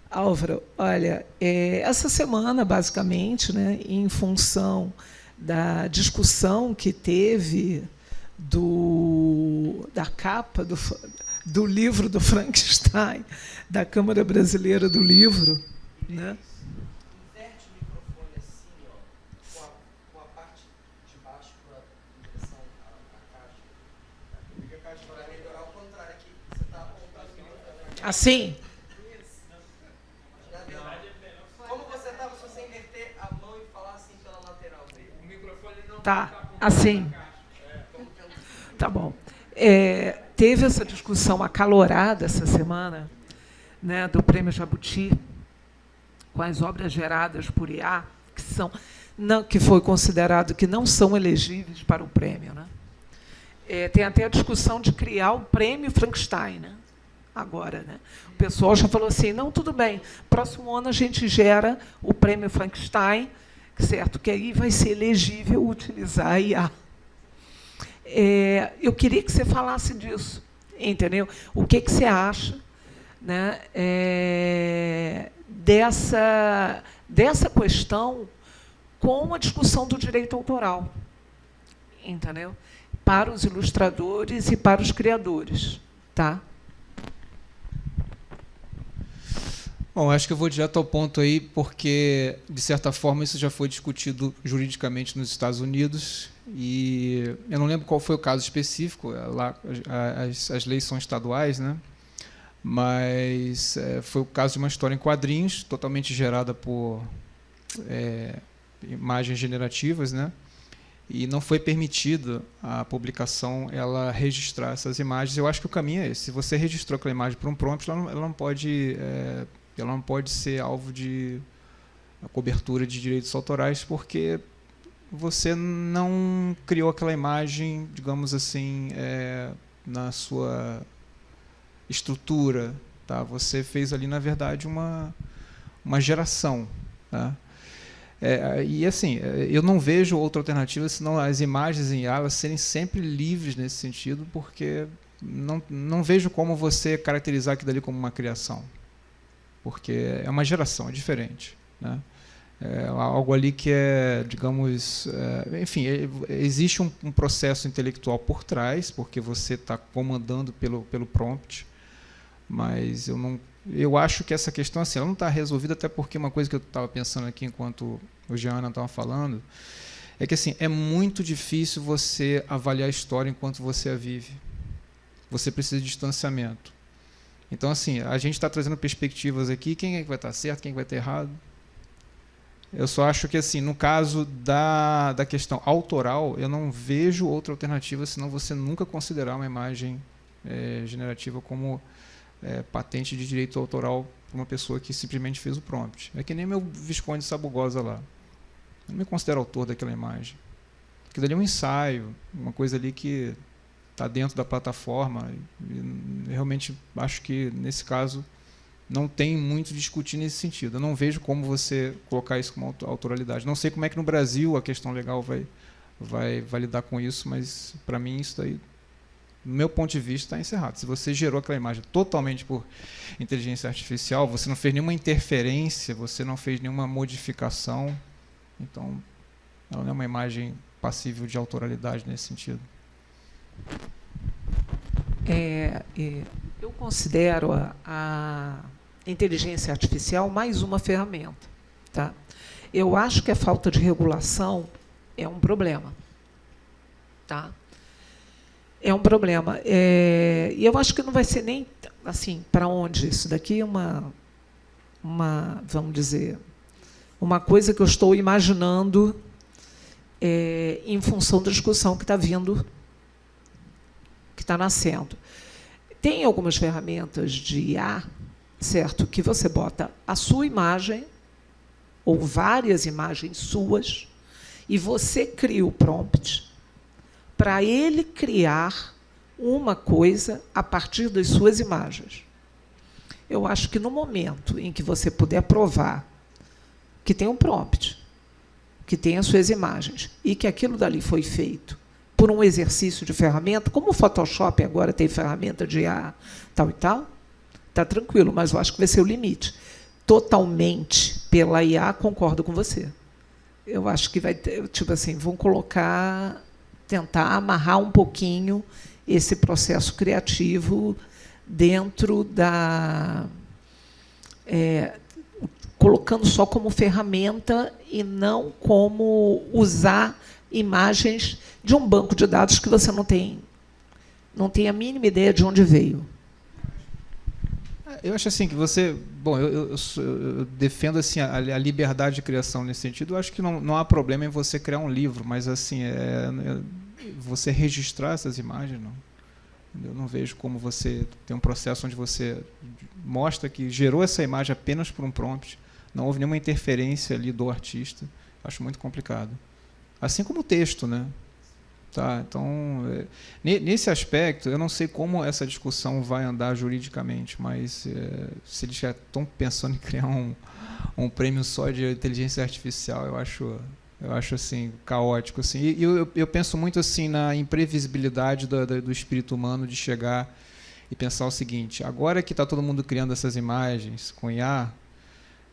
Álvaro, olha, essa semana, basicamente, né, em função da discussão que teve da capa do livro do Frankenstein, da Câmara Brasileira do Livro, né? Inverte o microfone assim, ó, com a parte de baixo para a direção Assim? Como você estava, se você inverter a mão e falar assim pela lateral dele? O microfone não Tá, assim. Tá bom. Teve essa discussão acalorada essa semana, né, do Prêmio Jabuti, com as obras geradas por IA, que foi considerado que não são elegíveis para o prêmio. Né? Tem até a discussão de criar o Prêmio Frankenstein, né? Agora. Né? O pessoal já falou assim, não, tudo bem, próximo ano a gente gera o Prêmio Frankenstein, certo? Que aí vai ser elegível utilizar a IA. Eu queria que você falasse disso, entendeu? O que você acha, né, dessa questão com a discussão do direito autoral, entendeu? Para os ilustradores e para os criadores, tá? Bom, acho que eu vou direto ao ponto aí, porque, de certa forma, isso já foi discutido juridicamente nos Estados Unidos, e eu não lembro qual foi o caso específico, lá as leis são estaduais, né? Mas foi o caso de uma história em quadrinhos, totalmente gerada por imagens generativas, né? E não foi permitida a publicação, ela registrar essas imagens. Eu acho que o caminho é esse. Se você registrou aquela imagem por um prompt, ela não pode ser alvo de cobertura de direitos autorais, porque você não criou aquela imagem, digamos assim, na sua estrutura. Tá? Você fez ali, na verdade, uma geração. Tá? E assim, eu não vejo outra alternativa senão as imagens em IA serem sempre livres nesse sentido, porque não vejo como você caracterizar aquilo ali como uma criação. Porque é uma geração, é diferente. Né? É algo ali que digamos... enfim, existe um processo intelectual por trás, porque você está comandando pelo prompt, mas eu acho que essa questão assim, ela não está resolvida, até porque uma coisa que eu estava pensando aqui enquanto o Jean estava falando, é que assim, é muito difícil você avaliar a história enquanto você a vive. Você precisa de distanciamento. Então, assim, a gente está trazendo perspectivas aqui, quem é que vai estar certo, quem é que vai estar errado. Eu só acho que, assim, no caso da questão autoral, eu não vejo outra alternativa senão você nunca considerar uma imagem generativa como patente de direito autoral para uma pessoa que simplesmente fez o prompt. É que nem meu Visconde Sabugosa lá. Eu não me considero autor daquela imagem. Aquilo ali é um ensaio, uma coisa ali que está dentro da plataforma. E realmente acho que, nesse caso, não tem muito a discutir nesse sentido. Eu não vejo como você colocar isso como autoralidade. Não sei como é que no Brasil a questão legal vai lidar com isso, mas, para mim, isso daí, no meu ponto de vista, está encerrado. Se você gerou aquela imagem totalmente por inteligência artificial, você não fez nenhuma interferência, você não fez nenhuma modificação, então ela não é uma imagem passível de autoralidade nesse sentido. Eu considero a inteligência artificial mais uma ferramenta. Tá? Eu acho que a falta de regulação é um problema. Tá? É um problema. E eu acho que não vai ser nem assim, para onde isso daqui é vamos dizer, uma coisa que eu estou imaginando em função da discussão que está vindo, que está nascendo. Tem algumas ferramentas de IA, certo, que você bota a sua imagem ou várias imagens suas e você cria o prompt para ele criar uma coisa a partir das suas imagens. Eu acho que no momento em que você puder provar que tem um prompt, que tem as suas imagens e que aquilo dali foi feito por um exercício de ferramenta, como o Photoshop agora tem ferramenta de IA tal e tal, está tranquilo, mas eu acho que vai ser o limite. Totalmente pela IA, concordo com você. Eu acho que vai ter, tipo assim, vão tentar amarrar um pouquinho esse processo criativo dentro colocando só como ferramenta e não como usar imagens de um banco de dados que você não tem a mínima ideia de onde veio. Eu acho assim que você... Bom, eu defendo assim, a liberdade de criação nesse sentido. Eu acho que não há problema em você criar um livro, mas assim, você registrar essas imagens, não. Eu não vejo como você tem um processo onde você mostra que gerou essa imagem apenas por um prompt, não houve nenhuma interferência ali do artista. Acho muito complicado. Assim como o texto, né? Tá, então, nesse aspecto, eu não sei como essa discussão vai andar juridicamente, mas se eles já estão pensando em criar um prêmio só de inteligência artificial, eu acho assim, caótico. Assim. E eu penso muito assim, na imprevisibilidade do espírito humano de chegar e pensar o seguinte: agora que está todo mundo criando essas imagens com IA,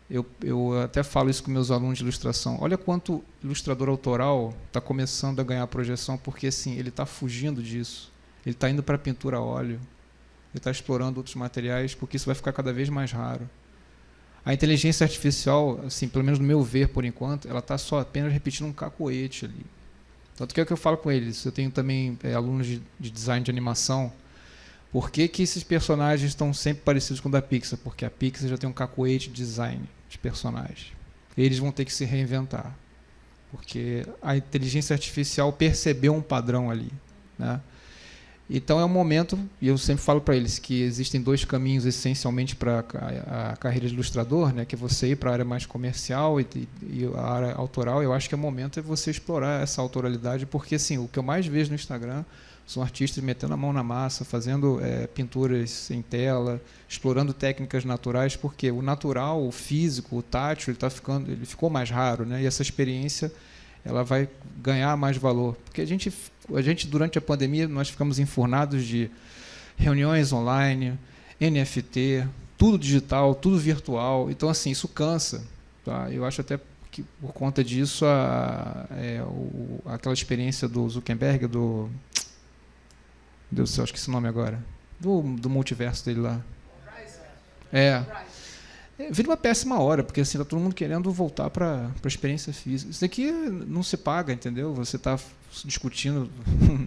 eu até falo isso com meus alunos de ilustração. Olha quanto ilustrador autoral está começando a ganhar projeção, porque assim, ele está fugindo disso. Ele está indo para a pintura a óleo. Ele está explorando outros materiais, porque isso vai ficar cada vez mais raro. A inteligência artificial, assim, pelo menos no meu ver, por enquanto, ela está só apenas repetindo um cacoete ali. Tanto que é o que eu falo com eles. Eu tenho também alunos de design de animação. Por que esses personagens estão sempre parecidos com o da Pixar? Porque a Pixar já tem um cacoete de design de personagens. Eles vão ter que se reinventar, porque a inteligência artificial percebeu um padrão ali, né? Então é um momento, e eu sempre falo para eles que existem dois caminhos essencialmente para a carreira de ilustrador, né? Que é você ir para a área mais comercial e a área autoral. Eu acho que o momento é você explorar essa autoralidade, porque assim, o que eu mais vejo no Instagram são artistas metendo a mão na massa, fazendo pinturas em tela, explorando técnicas naturais, porque o natural, o físico, o tátil, ele ficou mais raro, né? E essa experiência ela vai ganhar mais valor. Porque a gente, durante a pandemia, nós ficamos enfurnados de reuniões online, NFT, tudo digital, tudo virtual. Então, assim, isso cansa. Tá? Eu acho até que, por conta disso, aquela experiência do Zuckerberg, Deus do céu, esqueci o nome agora. Do multiverso dele lá. Vira uma péssima hora, porque assim, está todo mundo querendo voltar para a experiência física. Isso daqui não se paga, entendeu? Você está discutindo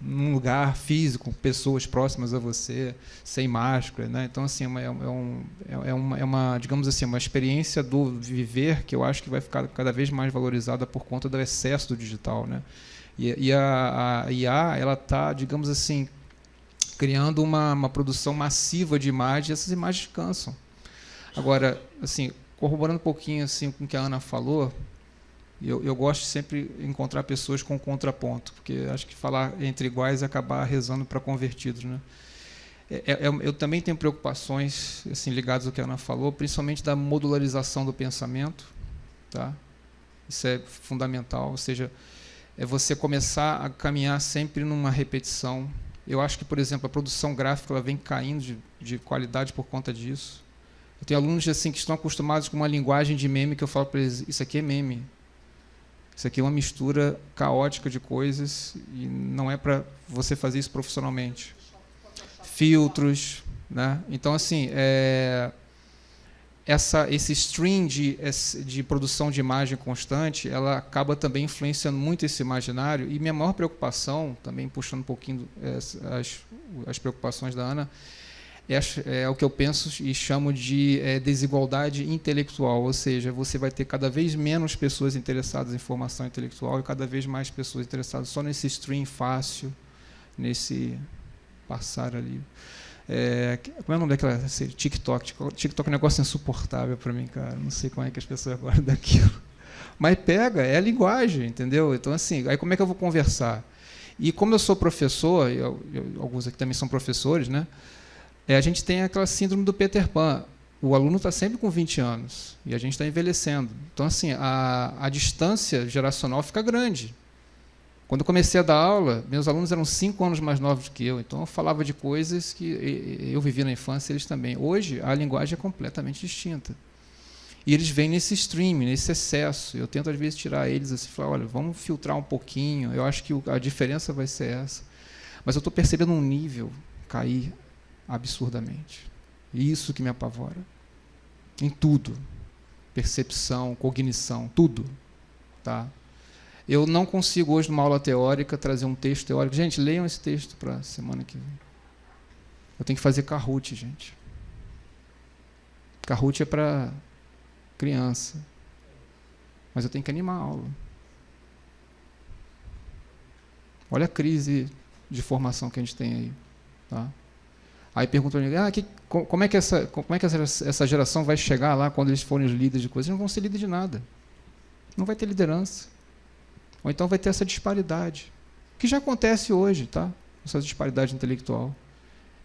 num lugar físico, com pessoas próximas a você, sem máscara, né? Então, assim, é uma, digamos assim, uma experiência do viver que eu acho que vai ficar cada vez mais valorizada por conta do excesso do digital, né? E a IA, ela está, digamos assim, criando uma produção massiva de imagens, e essas imagens cansam. Agora, assim, corroborando um pouquinho assim, com o que a Ana falou, eu gosto de sempre encontrar pessoas com contraponto, porque acho que falar entre iguais é acabar rezando para convertidos, né? Eu também tenho preocupações assim, ligadas ao que a Ana falou, principalmente da modularização do pensamento. Tá? Isso é fundamental, ou seja, é você começar a caminhar sempre numa repetição. Eu acho que, por exemplo, a produção gráfica ela vem caindo de qualidade por conta disso. Eu tenho alunos assim, que estão acostumados com uma linguagem de meme que eu falo para eles, isso aqui é meme. Isso aqui é uma mistura caótica de coisas e não é para você fazer isso profissionalmente. Filtros, né? Então, assim, esse stream de produção de imagem constante, ela acaba também influenciando muito esse imaginário. E minha maior preocupação, também puxando um pouquinho as preocupações da Ana, é o que eu penso e chamo de desigualdade intelectual, ou seja, você vai ter cada vez menos pessoas interessadas em formação intelectual e cada vez mais pessoas interessadas só nesse stream fácil, nesse passar ali. Como é o nome daquela série? TikTok. TikTok é um negócio insuportável para mim, cara. Não sei como é que as pessoas gostam daquilo. Mas pega, é a linguagem, entendeu? Então, assim, aí como é que eu vou conversar? E como eu sou professor, alguns aqui também são professores, né? A gente tem aquela síndrome do Peter Pan. O aluno está sempre com 20 anos e a gente está envelhecendo. Então, assim, a distância geracional fica grande. Quando eu comecei a dar aula, meus alunos eram 5 anos mais novos que eu, então eu falava de coisas que eu vivi na infância, eles também. Hoje, a linguagem é completamente distinta. E eles vêm nesse stream, nesse excesso. Eu tento, às vezes, tirar eles assim, falar, olha, vamos filtrar um pouquinho, eu acho que a diferença vai ser essa. Mas eu estou percebendo um nível cair absurdamente. E isso que me apavora. Em tudo. Percepção, cognição, tudo. Tá? Eu não consigo hoje, numa aula teórica, trazer um texto teórico. Gente, leiam esse texto para a semana que vem. Eu tenho que fazer Kahoot, gente. Kahoot é para criança. Mas eu tenho que animar a aula. Olha a crise de formação que a gente tem aí. Tá? Aí pergunta para mim, como é que essa geração vai chegar lá quando eles forem os líderes de coisas? Eles não vão ser líderes de nada. Não vai ter liderança. Ou então vai ter essa disparidade, que já acontece hoje, tá? Essa disparidade intelectual.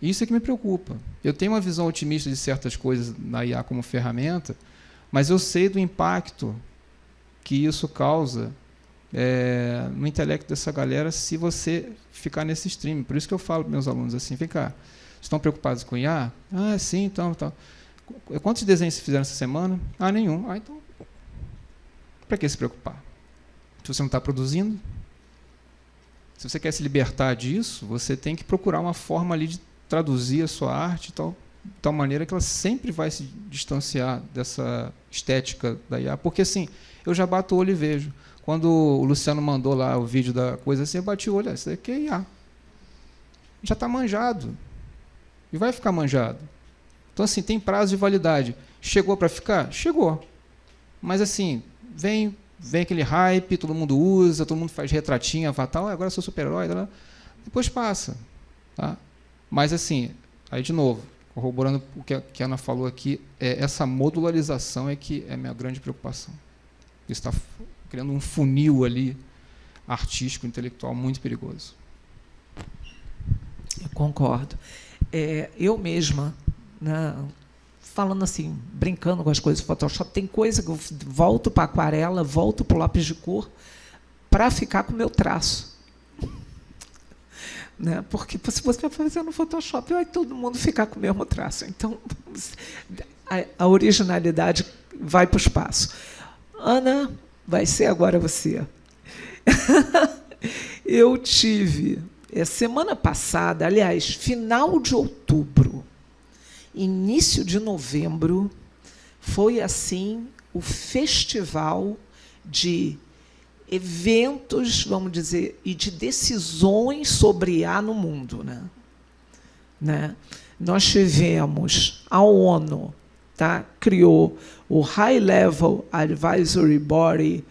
Isso é que me preocupa. Eu tenho uma visão otimista de certas coisas na IA como ferramenta, mas eu sei do impacto que isso causa no intelecto dessa galera se você ficar nesse stream. Por isso que eu falo para meus alunos assim, vem cá, estão preocupados com IA? Ah, sim, então. Quantos desenhos vocês fizeram essa semana? Ah, nenhum. Ah, então, para que se preocupar? Se você não está produzindo, se você quer se libertar disso, você tem que procurar uma forma ali de traduzir a sua arte de tal maneira que ela sempre vai se distanciar dessa estética da IA. Porque, assim, eu já bato o olho e vejo. Quando o Luciano mandou lá o vídeo da coisa assim, eu bati o olho, isso daqui é IA. Já está manjado. E vai ficar manjado. Então, assim, tem prazo de validade. Chegou para ficar? Chegou. Mas, assim, vem aquele hype, todo mundo usa, todo mundo faz retratinho, avatar, agora eu sou super-herói, depois passa. Tá? Mas, assim, aí de novo, corroborando o que a Ana falou aqui, essa modularização é que é a minha grande preocupação. Isso está criando um funil ali, artístico, intelectual, muito perigoso. Eu concordo. Eu mesma, né, falando assim, brincando com as coisas do Photoshop, tem coisa que eu volto para a aquarela, volto para o lápis de cor, para ficar com o meu traço. Né? Porque se você vai fazer no Photoshop, vai todo mundo ficar com o mesmo traço. Então, a originalidade vai para o espaço. Ana, vai ser agora você. Eu tive, semana passada, aliás, final de outubro, início de novembro, foi assim o festival de eventos, vamos dizer, e de decisões sobre IA no mundo. Né? Nós tivemos a ONU, tá? Criou o High Level Advisory Body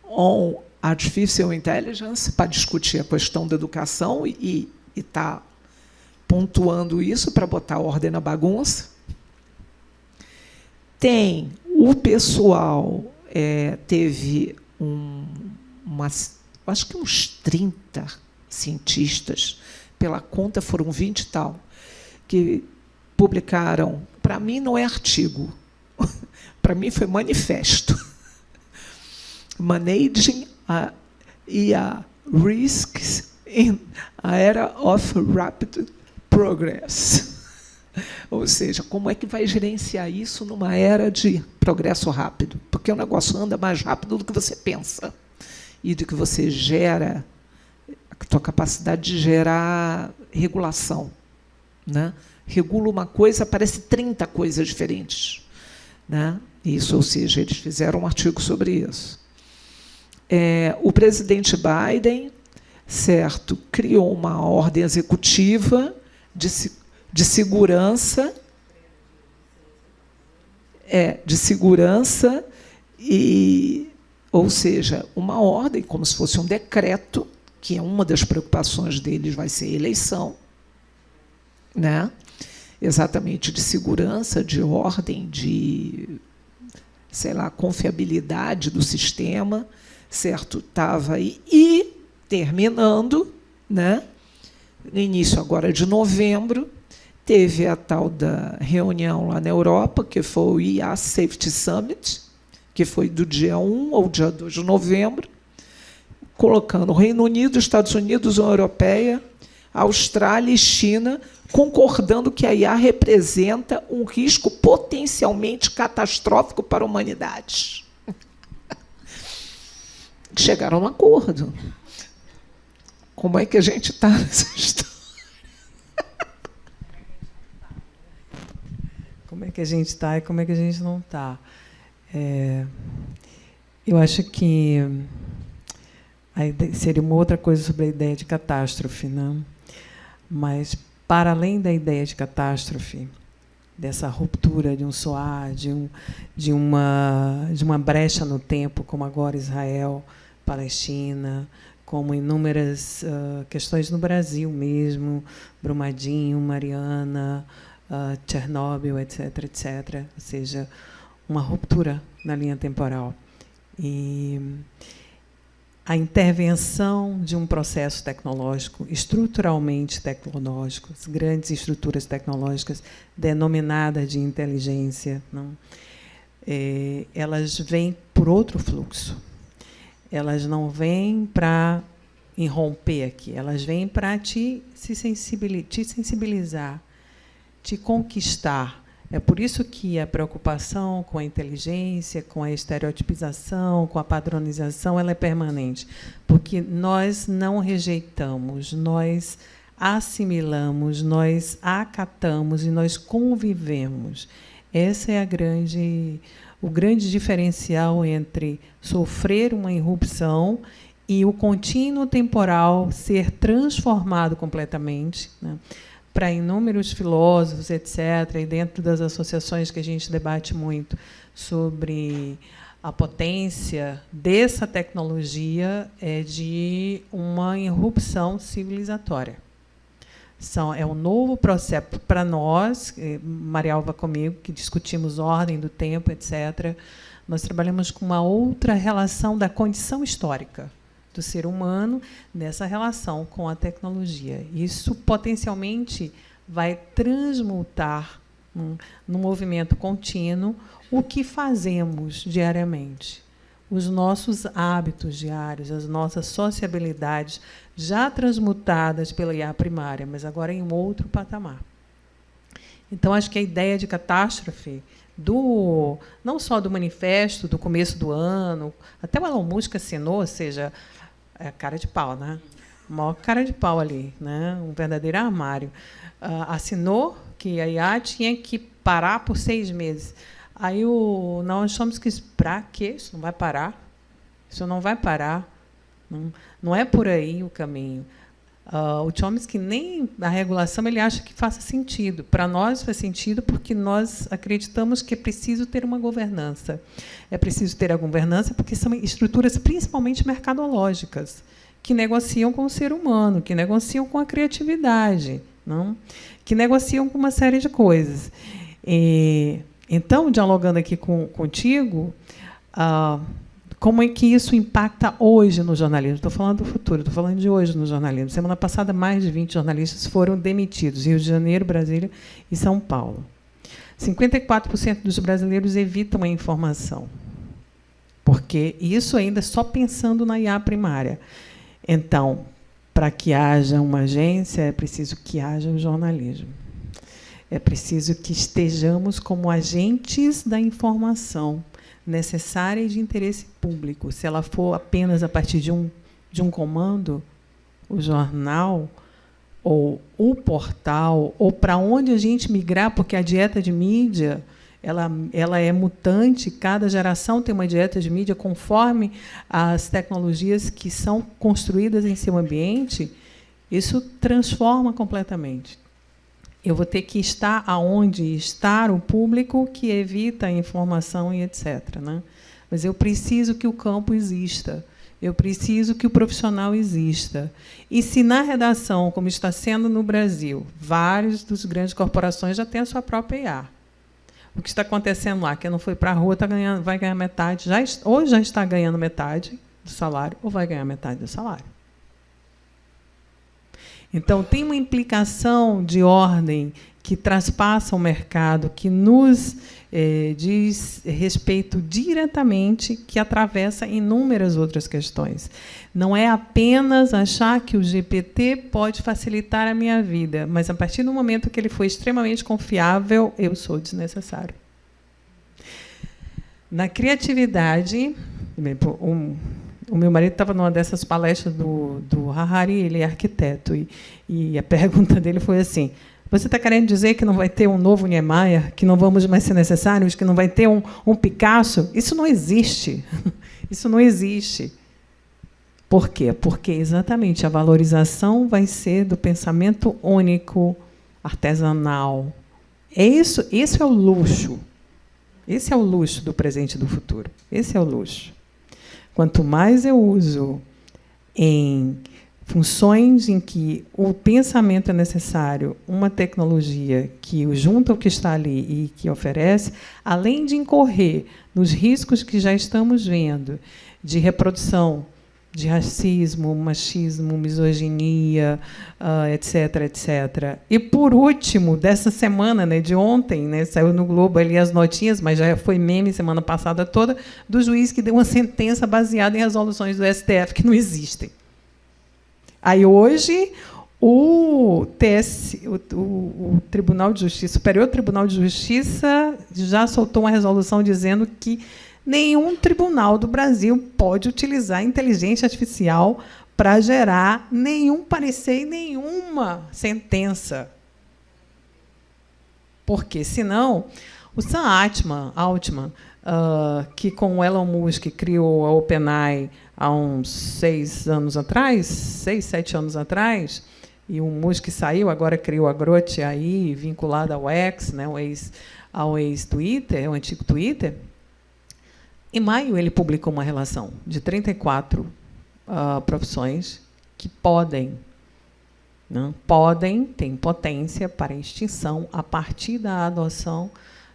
on Artificial Intelligence para discutir a questão da educação e está pontuando isso para botar ordem na bagunça. Tem o pessoal, teve acho que uns 30 cientistas, pela conta foram 20 e tal, que publicaram, para mim não é artigo, para mim foi manifesto, Managing IA Risks in a Era of Rapid Progress. Ou seja, como é que vai gerenciar isso numa era de progresso rápido? Porque o negócio anda mais rápido do que você pensa e do que você gera, a tua capacidade de gerar regulação. Né? Regula uma coisa, aparece 30 coisas diferentes. Né? Isso, ou seja, eles fizeram um artigo sobre isso. O presidente Biden, certo, criou uma ordem executiva de segurança, ou seja, uma ordem, como se fosse um decreto, que é uma das preocupações deles, vai ser a eleição, né? Exatamente, de segurança, de ordem, de, sei lá, confiabilidade do sistema, certo? Estava aí. E, terminando, né? No início agora de novembro, teve a tal da reunião lá na Europa, que foi o IA Safety Summit, que foi do dia 1 ao dia 2 de novembro, colocando o Reino Unido, Estados Unidos, União Europeia, Austrália e China, concordando que a IA representa um risco potencialmente catastrófico para a humanidade. Chegaram a um acordo. Como é que a gente está nessa história? Como é que a gente está e como é que a gente não está? Eu acho que seria uma outra coisa sobre a ideia de catástrofe, né? Mas, para além da ideia de catástrofe, dessa ruptura de um SOA, de uma brecha no tempo, como agora Israel, Palestina, como inúmeras questões no Brasil mesmo, Brumadinho, Mariana, Chernobyl, etc., etc. Ou seja, uma ruptura na linha temporal. E a intervenção de um processo tecnológico, estruturalmente tecnológico, as grandes estruturas tecnológicas denominadas de inteligência, não? Elas vêm por outro fluxo. Elas não vêm para irromper aqui, elas vêm para te sensibilizar, te conquistar. É por isso que a preocupação com a inteligência, com a estereotipização, com a padronização, ela é permanente, porque nós não rejeitamos, nós assimilamos, nós acatamos e nós convivemos. Esse é o grande diferencial entre sofrer uma irrupção e o contínuo temporal ser transformado completamente, né? Para inúmeros filósofos, etc., e dentro das associações que a gente debate muito sobre a potência dessa tecnologia, é de uma irrupção civilizatória. É um novo processo para nós, Marialva comigo, que discutimos ordem do tempo, etc. Nós trabalhamos com uma outra relação da condição histórica do ser humano nessa relação com a tecnologia. Isso potencialmente vai transmutar no movimento contínuo o que fazemos diariamente, os nossos hábitos diários, as nossas sociabilidades já transmutadas pela IA primária, mas agora em um outro patamar. Então, acho que a ideia de catástrofe não só do manifesto do começo do ano, até o Elon Musk assinou, ou seja, é cara de pau, né? O maior cara de pau ali, né? Um verdadeiro armário. Assinou que a IA tinha que parar por 6 meses. Aí o Noam Chomsky disse, para quê? Isso não vai parar. Isso não vai parar. Não é por aí o caminho. O Chomsky, nem a regulação, ele acha que faça sentido. Para nós faz sentido porque nós acreditamos que é preciso ter uma governança. É preciso ter a governança porque são estruturas principalmente mercadológicas, que negociam com o ser humano, que negociam com a criatividade, não? Que negociam com uma série de coisas. Então, dialogando aqui contigo, como é que isso impacta hoje no jornalismo? Estou falando do futuro, estou falando de hoje no jornalismo. Semana passada, mais de 20 jornalistas foram demitidos, Rio de Janeiro, Brasília e São Paulo. 54% dos brasileiros evitam a informação, porque isso ainda só pensando na IA primária. Então, para que haja uma agência, é preciso que haja o jornalismo. É preciso que estejamos como agentes da informação necessária e de interesse público. Se ela for apenas a partir de um comando, o jornal, ou o portal, ou para onde a gente migrar, porque a dieta de mídia ela é mutante, cada geração tem uma dieta de mídia conforme as tecnologias que são construídas em seu ambiente, isso transforma completamente. Eu vou ter que estar aonde está o público que evita a informação e etc., né? Mas eu preciso que o campo exista, eu preciso que o profissional exista. E se na redação, como está sendo no Brasil, várias das grandes corporações já têm a sua própria IA. O que está acontecendo lá? Quem não foi para a rua vai ganhar metade, ou já está ganhando metade do salário, ou vai ganhar metade do salário. Então, tem uma implicação de ordem que traspassa o mercado, que nos diz respeito diretamente, que atravessa inúmeras outras questões. Não é apenas achar que o GPT pode facilitar a minha vida, mas, a partir do momento que ele foi extremamente confiável, eu sou desnecessário. Na criatividade, o meu marido estava numa dessas palestras do Harari, ele é arquiteto, e a pergunta dele foi assim: você está querendo dizer que não vai ter um novo Niemeyer, que não vamos mais ser necessários, que não vai ter um Picasso? Isso não existe. Isso não existe. Por quê? Porque, exatamente, a valorização vai ser do pensamento único, artesanal, Esse é o luxo. Esse é o luxo do presente e do futuro. Esse é o luxo. Quanto mais eu uso em funções em que o pensamento é necessário, uma tecnologia que o junta ao que está ali e que oferece, além de incorrer nos riscos que já estamos vendo de reprodução, de racismo, machismo, misoginia, etc., etc. E, por último, dessa semana, né, de ontem, né, saiu no Globo ali as notinhas, mas já foi meme semana passada toda, do juiz que deu uma sentença baseada em resoluções do STF que não existem. Aí, hoje, o Tribunal de Justiça, o Superior Tribunal de Justiça, já soltou uma resolução dizendo que nenhum tribunal do Brasil pode utilizar inteligência artificial para gerar nenhum parecer e nenhuma sentença. Porque, senão, o Sam Altman, que com o Elon Musk criou a OpenAI há uns 6 anos atrás, 6, 7 anos atrás, e o Musk saiu, agora criou a Grote aí, vinculada ao X, né, ao ex-Twitter, ao antigo Twitter. Em maio, ele publicou uma relação de 34 profissões que têm potência para extinção a partir da adoção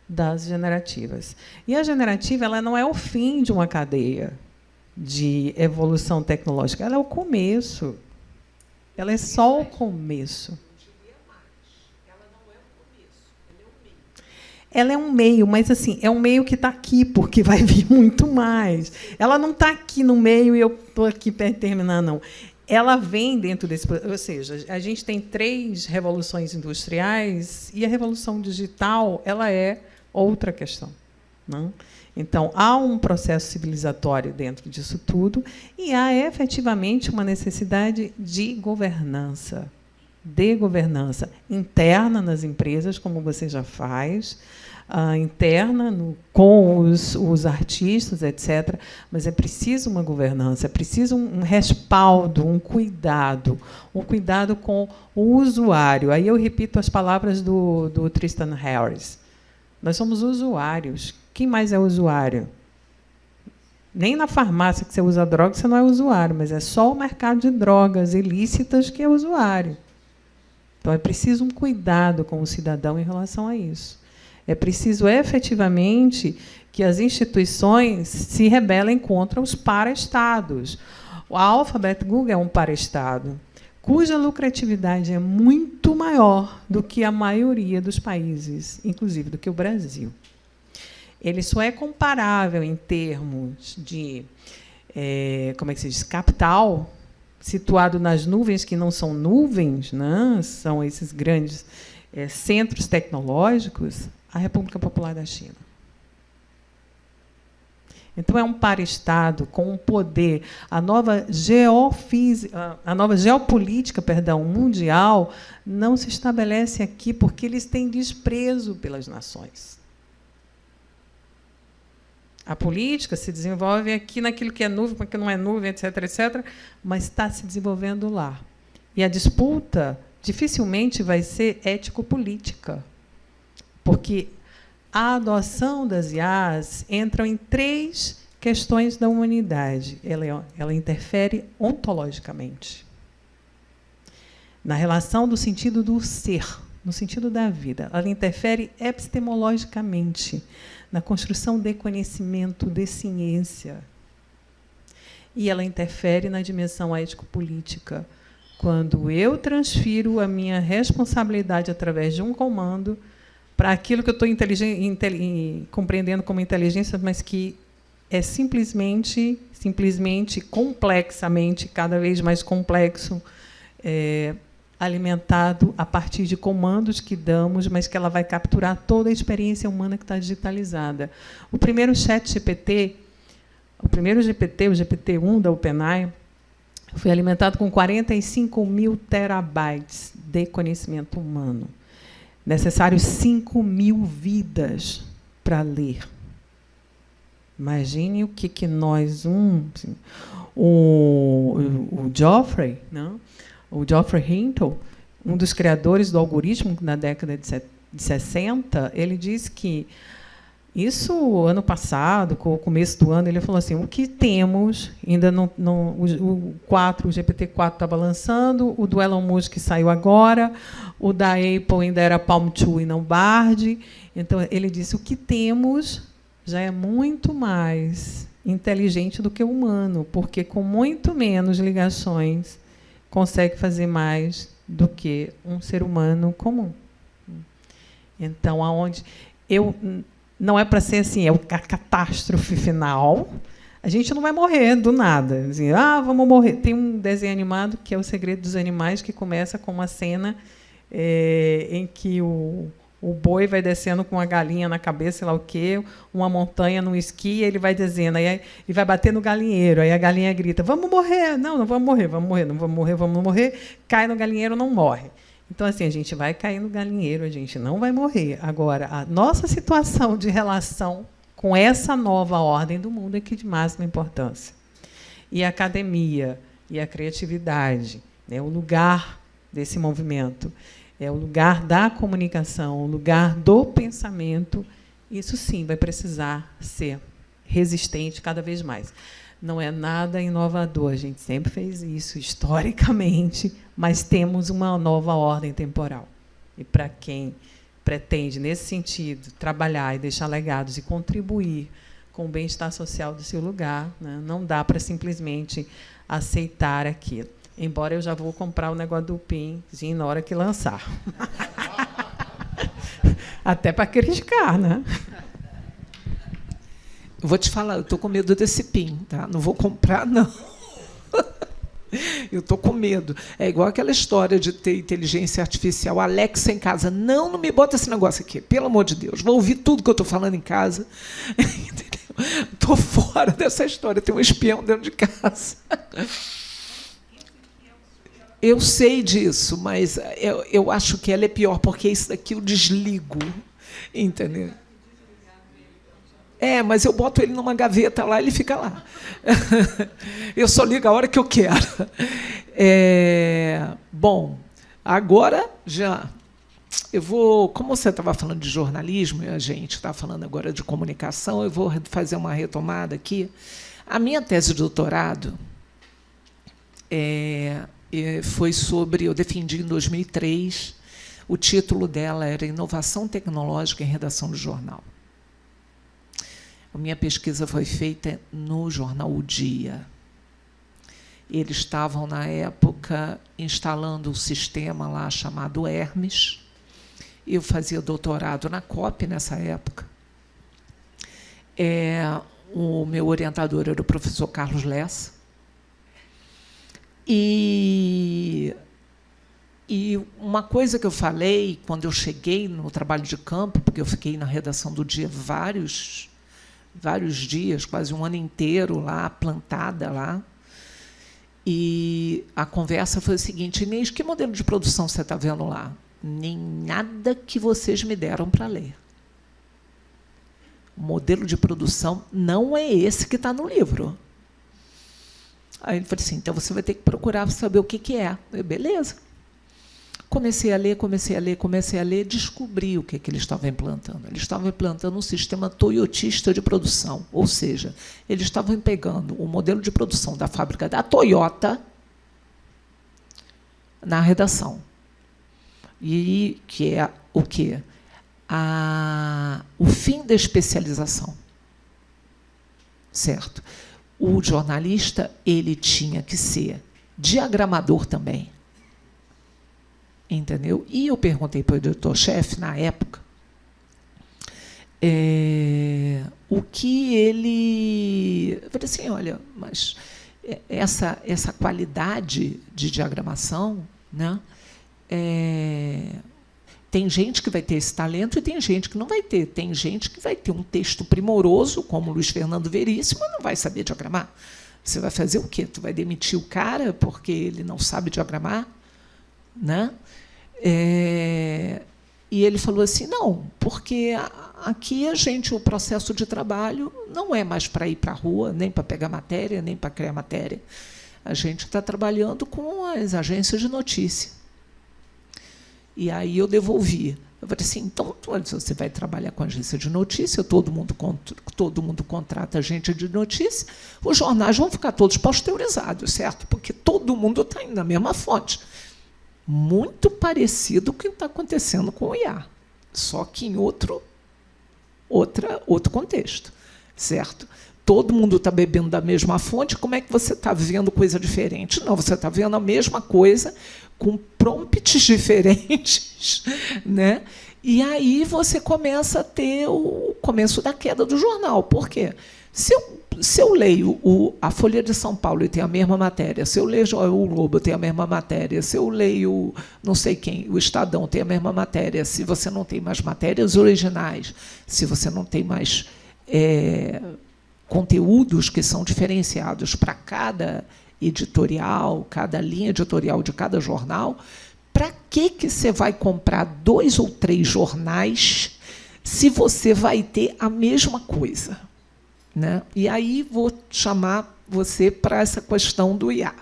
das generativas. E a generativa, ela não é o fim de uma cadeia de evolução tecnológica, ela é o começo. Ela é só o começo. Ela é um meio, mas assim, é um meio que está aqui, porque vai vir muito mais. Ela não está aqui no meio e eu estou aqui para terminar, não. Ela vem dentro desse... Ou seja, a gente tem 3 revoluções industriais e a revolução digital ela é outra questão. Não? Então, há um processo civilizatório dentro disso tudo e há, efetivamente, uma necessidade de governança interna nas empresas, como você já faz, interna com os artistas, etc. Mas é preciso uma governança, é preciso um respaldo, um cuidado com o usuário. Aí eu repito as palavras do Tristan Harris. Nós somos usuários. Quem mais é usuário? Nem na farmácia que você usa droga, você não é usuário, mas é só o mercado de drogas ilícitas que é usuário. Então, é preciso um cuidado com o cidadão em relação a isso. É preciso, efetivamente, que as instituições se rebelem contra os paraestados. O Alphabet Google é um paraestado, cuja lucratividade é muito maior do que a maioria dos países, inclusive do que o Brasil. Ele só é comparável em termos de, como é que se diz, capital, situado nas nuvens que não são nuvens, né? São esses grandes centros tecnológicos, a República Popular da China. Então, é um paraestado com um poder. A nova geopolítica, mundial não se estabelece aqui porque eles têm desprezo pelas nações. A política se desenvolve aqui naquilo que é nuvem, naquilo que não é nuvem, etc., etc., mas está se desenvolvendo lá. E a disputa dificilmente vai ser ético-política, porque a adoção das IAs entra em 3 questões da humanidade. Ela interfere ontologicamente, na relação do sentido do ser, no sentido da vida. Ela interfere epistemologicamente, na construção de conhecimento, de ciência. E ela interfere na dimensão ético-política, quando eu transfiro a minha responsabilidade através de um comando para aquilo que eu estou compreendendo como inteligência, mas que é simplesmente, complexamente, cada vez mais complexo, alimentado a partir de comandos que damos, mas que ela vai capturar toda a experiência humana que está digitalizada. O primeiro ChatGPT, o GPT-1 da OpenAI, foi alimentado com 45 mil terabytes de conhecimento humano. Necessário 5 mil vidas para ler. Imagine o que nós... O Geoffrey, não? O Geoffrey Hinton, um dos criadores do algoritmo na década de de 60, ele diz que isso, ano passado, com o começo do ano, ele falou assim, o que temos, ainda não o GPT-4 estava lançando, o do Elon Musk saiu agora, o da Apple ainda era Palm 2 e não Bard. Então, ele disse, o que temos já é muito mais inteligente do que o humano, porque com muito menos ligações consegue fazer mais do que um ser humano comum. Então, aonde não é para ser assim, é a catástrofe final. A gente não vai morrer do nada. Assim, vamos morrer. Tem um desenho animado que é O Segredo dos Animais, que começa com uma cena em que o boi vai descendo com uma galinha na cabeça, sei lá o quê, uma montanha no esqui, e ele vai dizendo, aí ele vai bater no galinheiro, aí a galinha grita, vamos morrer. Não vamos morrer, não vamos morrer. Cai no galinheiro, não morre. Então, assim, a gente vai cair no galinheiro, a gente não vai morrer. Agora, a nossa situação de relação com essa nova ordem do mundo é que de máxima importância. E a academia, e a criatividade, né, o lugar desse movimento, é o lugar da comunicação, o lugar do pensamento, isso sim vai precisar ser resistente cada vez mais. Não é nada inovador, a gente sempre fez isso historicamente, mas temos uma nova ordem temporal. E para quem pretende, nesse sentido, trabalhar e deixar legados e contribuir com o bem-estar social do seu lugar, né, não dá para simplesmente aceitar aquilo. Embora eu já vou comprar o negócio do PINzinho na hora que lançar. Até para criticar, né? Eu vou te falar, eu estou com medo desse PIN, tá? Não vou comprar, não. Eu estou com medo. É igual aquela história de ter inteligência artificial, Alexa em casa. Não me bota esse negócio aqui, pelo amor de Deus. Vou ouvir tudo que eu estou falando em casa. Estou fora dessa história, tem um espião dentro de casa. Eu sei disso, mas eu acho que ela é pior, porque isso daqui eu desligo, entendeu? Mas eu boto ele numa gaveta lá, ele fica lá. Eu só ligo a hora que eu quero. Bom, agora já... Eu vou... Como você estava falando de jornalismo, e a gente está falando agora de comunicação, eu vou fazer uma retomada aqui. A minha tese de doutorado foi sobre... Eu defendi em 2003, o título dela era Inovação Tecnológica em Redação de Jornal. A minha pesquisa foi feita no jornal O Dia. Eles estavam, na época, instalando um sistema lá chamado Hermes. Eu fazia doutorado na COP nessa época. O meu orientador era o professor Carlos Lessa. E uma coisa que eu falei quando eu cheguei no trabalho de campo, porque eu fiquei na redação do Dia vários dias, quase um ano inteiro lá, plantada lá. E a conversa foi o seguinte: Inês, que modelo de produção você está vendo lá? Nem nada que vocês me deram para ler. O modelo de produção não é esse que está no livro. Aí ele falou assim, então você vai ter que procurar saber o que é. Eu, beleza. Comecei a ler, descobri o que eles estavam implantando. Eles estavam implantando um sistema toyotista de produção, ou seja, eles estavam pegando o modelo de produção da fábrica da Toyota na redação. E que é o quê? O fim da especialização. Certo? O jornalista ele tinha que ser diagramador também. Entendeu? E eu perguntei para o editor-chefe, na época, o que ele... Eu falei assim, olha, mas essa qualidade de diagramação, né, tem gente que vai ter esse talento e tem gente que não vai ter. Tem gente que vai ter um texto primoroso, como o Luiz Fernando Veríssimo, mas não vai saber diagramar. Você vai fazer o quê? Tu vai demitir o cara porque ele não sabe diagramar? Né? E ele falou assim, não, porque aqui o processo de trabalho não é mais para ir para a rua, nem para pegar matéria, nem para criar matéria. A gente está trabalhando com as agências de notícia. E aí eu devolvi Eu falei assim, então você vai trabalhar com agência de notícia, todo mundo contrata agente de notícia, os jornais vão ficar todos pasteurizados, certo? Porque todo mundo está indo na mesma fonte. Muito parecido com o que está acontecendo com o IA, só que em outro contexto, certo? Todo mundo está bebendo da mesma fonte, como é que você está vendo coisa diferente? Não, você está vendo a mesma coisa com prompts diferentes, né? E aí você começa a ter o começo da queda do jornal. Por quê? Se eu leio a Folha de São Paulo e tem a mesma matéria, se eu leio o Globo tem a mesma matéria, se eu leio não sei quem, o Estadão tem a mesma matéria, se você não tem mais matérias originais, se você não tem mais conteúdos que são diferenciados para cada editorial, cada linha editorial de cada jornal, para que você vai comprar 2 ou 3 jornais se você vai ter a mesma coisa? Né? E aí vou chamar você para essa questão do IA.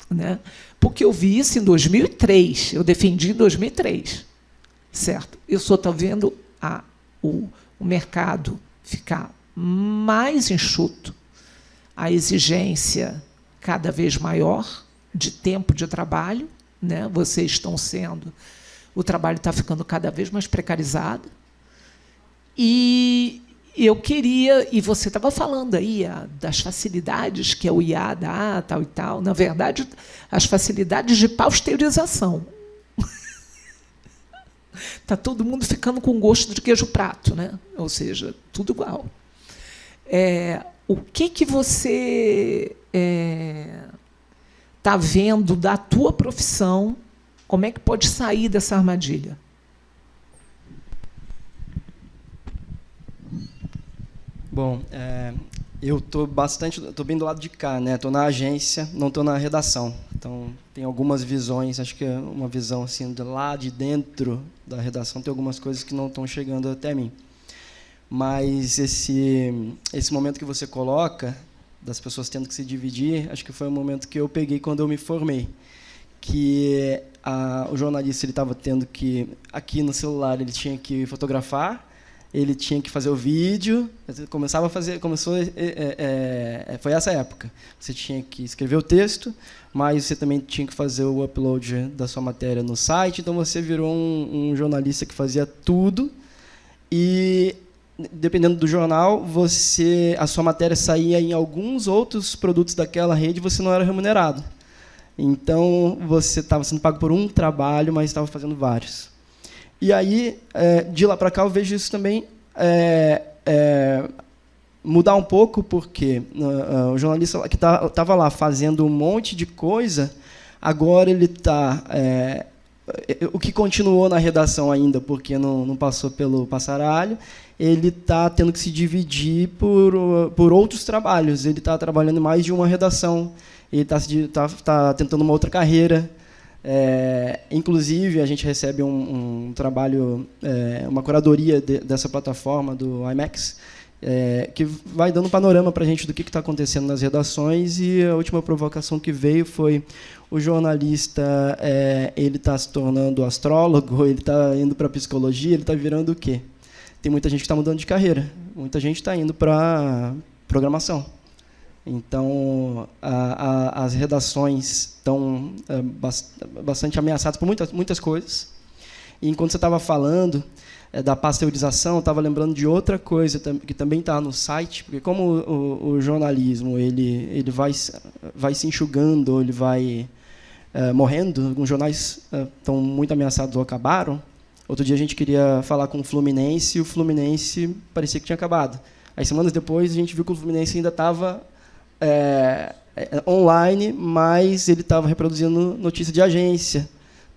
Né? Porque eu vi isso em 2003, eu defendi em 2003. Certo? Eu só estou vendo o mercado ficar mais enxuto, a exigência cada vez maior de tempo de trabalho, né? Vocês estão sendo, o trabalho está ficando cada vez mais precarizado. E eu queria, e você estava falando aí das facilidades que o IA dá, tal e tal, na verdade, as facilidades de pasteurização. Está todo mundo ficando com gosto de queijo prato, né? Ou seja, tudo igual. O que você está vendo da tua profissão? Como é que pode sair dessa armadilha? Bom, eu estou bem do lado de cá, né? Estou na agência, não estou na redação. Então, tem algumas visões, acho que é uma visão assim, de lá de dentro da redação, tem algumas coisas que não estão chegando até mim. Mas esse momento que você coloca, das pessoas tendo que se dividir, acho que foi um momento que eu peguei quando eu me formei. Que o jornalista estava tendo que, aqui no celular, ele tinha que fotografar, ele tinha que fazer o vídeo, foi essa época. Você tinha que escrever o texto, mas você também tinha que fazer o upload da sua matéria no site, então você virou um jornalista que fazia tudo, e dependendo do jornal, a sua matéria saía em alguns outros produtos daquela rede, você não era remunerado. Então, você estava sendo pago por um trabalho, mas estava fazendo vários. E aí, de lá para cá, eu vejo isso também mudar um pouco, porque o jornalista que estava lá fazendo um monte de coisa, agora ele está... o que continuou na redação ainda, porque não passou pelo passaralho, ele está tendo que se dividir por outros trabalhos. Ele está trabalhando em mais de uma redação, ele está tentando uma outra carreira. Inclusive, a gente recebe um trabalho, uma curadoria dessa plataforma do IMAX, que vai dando um panorama para a gente do que está acontecendo nas redações, e a última provocação que veio foi o jornalista, ele está se tornando astrólogo, ele está indo para psicologia, ele está virando o quê? Tem muita gente que está mudando de carreira, muita gente está indo para programação. Então, as redações estão bastante ameaçadas por muitas coisas. E enquanto você estava falando da pasteurização, eu estava lembrando de outra coisa que também está no site, porque como o jornalismo ele vai se enxugando, ele vai morrendo, alguns jornais estão muito ameaçados ou acabaram. Outro dia a gente queria falar com o Fluminense, e o Fluminense parecia que tinha acabado. Aí, semanas depois, a gente viu que o Fluminense ainda estava online, mas ele estava reproduzindo notícia de agência,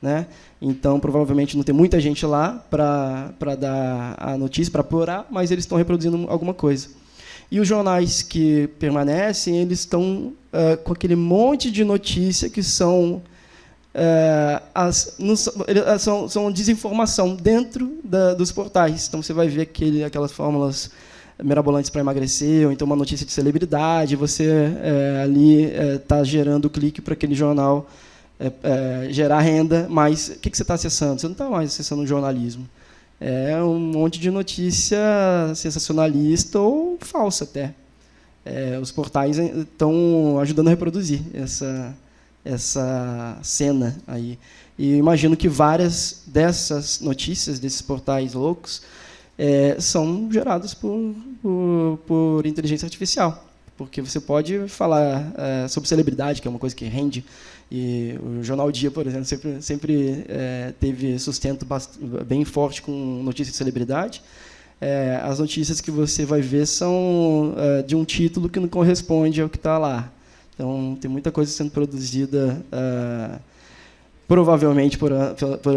né? Então, provavelmente, não tem muita gente lá para dar a notícia, para apurar, mas eles estão reproduzindo alguma coisa. E os jornais que permanecem, eles estão com aquele monte de notícia que são são desinformação dentro dos portais. Então, você vai ver aquelas fórmulas mirabolantes para emagrecer, ou então uma notícia de celebridade, você ali está gerando clique para aquele jornal gerar renda, mas o que você está acessando? Você não está mais acessando o jornalismo. é um monte de notícia sensacionalista ou falsa até. Os portais estão ajudando a reproduzir essa cena aí. E imagino que várias dessas notícias, desses portais loucos, são gerados por inteligência artificial. Porque você pode falar sobre celebridade, que é uma coisa que rende. E o Jornal Dia, por exemplo, sempre teve sustento bem forte com notícias de celebridade. As notícias que você vai ver são de um título que não corresponde ao que está lá. Então, tem muita coisa sendo produzida, provavelmente por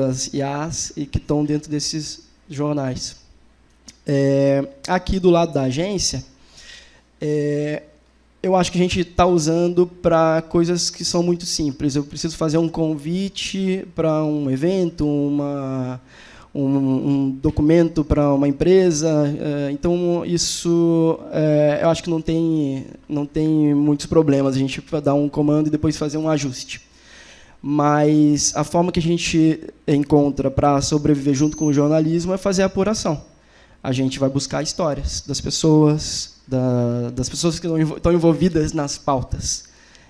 as IAs, e que estão dentro desses jornais. Aqui do lado da agência, eu acho que a gente está usando para coisas que são muito simples. Eu preciso fazer um convite para um evento, um documento para uma empresa. Então, isso eu acho que não tem muitos problemas. A gente dar um comando e depois fazer um ajuste. Mas a forma que a gente encontra para sobreviver junto com o jornalismo é fazer a apuração. A gente vai buscar histórias das pessoas que estão envolvidas nas pautas.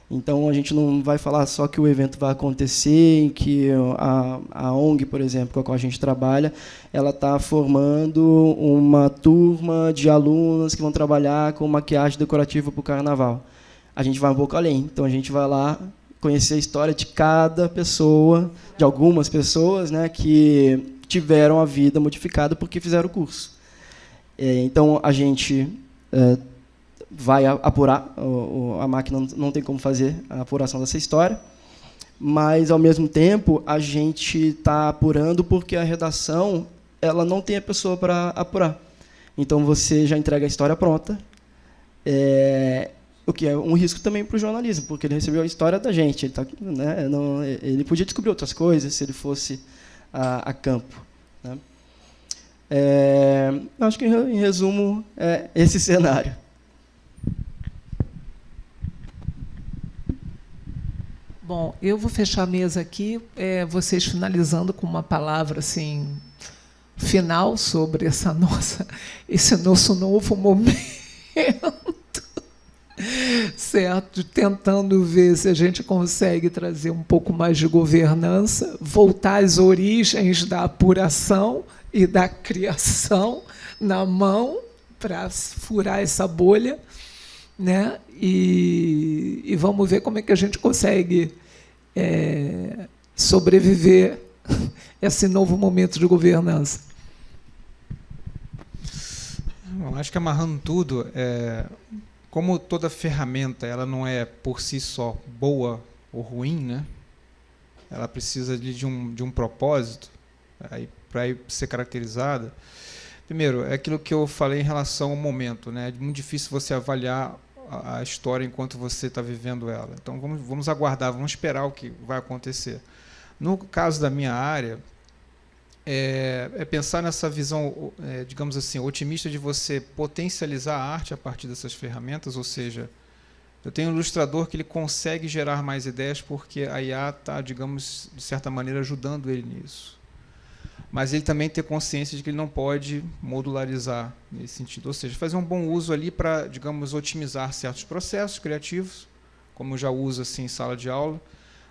Então, a gente não vai falar só que o evento vai acontecer, que a ONG, por exemplo, com a qual a gente trabalha, ela está formando uma turma de alunos que vão trabalhar com maquiagem decorativa para o carnaval. A gente vai um pouco além. Então, a gente vai lá conhecer a história de cada pessoa, de algumas pessoas, né, que tiveram a vida modificada porque fizeram o curso. Então, a gente vai apurar, a máquina não tem como fazer a apuração dessa história, mas, ao mesmo tempo, a gente está apurando porque a redação ela não tem a pessoa para apurar. Então, você já entrega a história pronta, o que é um risco também para o jornalismo, porque ele recebeu a história da gente. Ele podia descobrir outras coisas se ele fosse a campo, né? Acho que, em resumo, é esse cenário. Bom, eu vou fechar a mesa aqui, vocês finalizando com uma palavra assim, final sobre esse nosso novo momento, certo? Tentando ver se a gente consegue trazer um pouco mais de governança, voltar às origens da apuração e da criação na mão para furar essa bolha, né? E vamos ver como é que a gente consegue sobreviver a esse novo momento de governança. Bom, acho que, amarrando tudo, como toda ferramenta ela não é por si só boa ou ruim, né? Ela precisa de um propósito para ser caracterizada. Primeiro, é aquilo que eu falei em relação ao momento, né? É muito difícil você avaliar a história enquanto você está vivendo ela. Então, vamos aguardar, vamos esperar o que vai acontecer. No caso da minha área, pensar nessa visão, digamos assim, otimista de você potencializar a arte a partir dessas ferramentas, ou seja, eu tenho um ilustrador que ele consegue gerar mais ideias porque a IA está, digamos, de certa maneira, ajudando ele nisso. Mas ele também ter consciência de que ele não pode modularizar nesse sentido, ou seja, fazer um bom uso ali para, digamos, otimizar certos processos criativos, como eu já uso assim em sala de aula,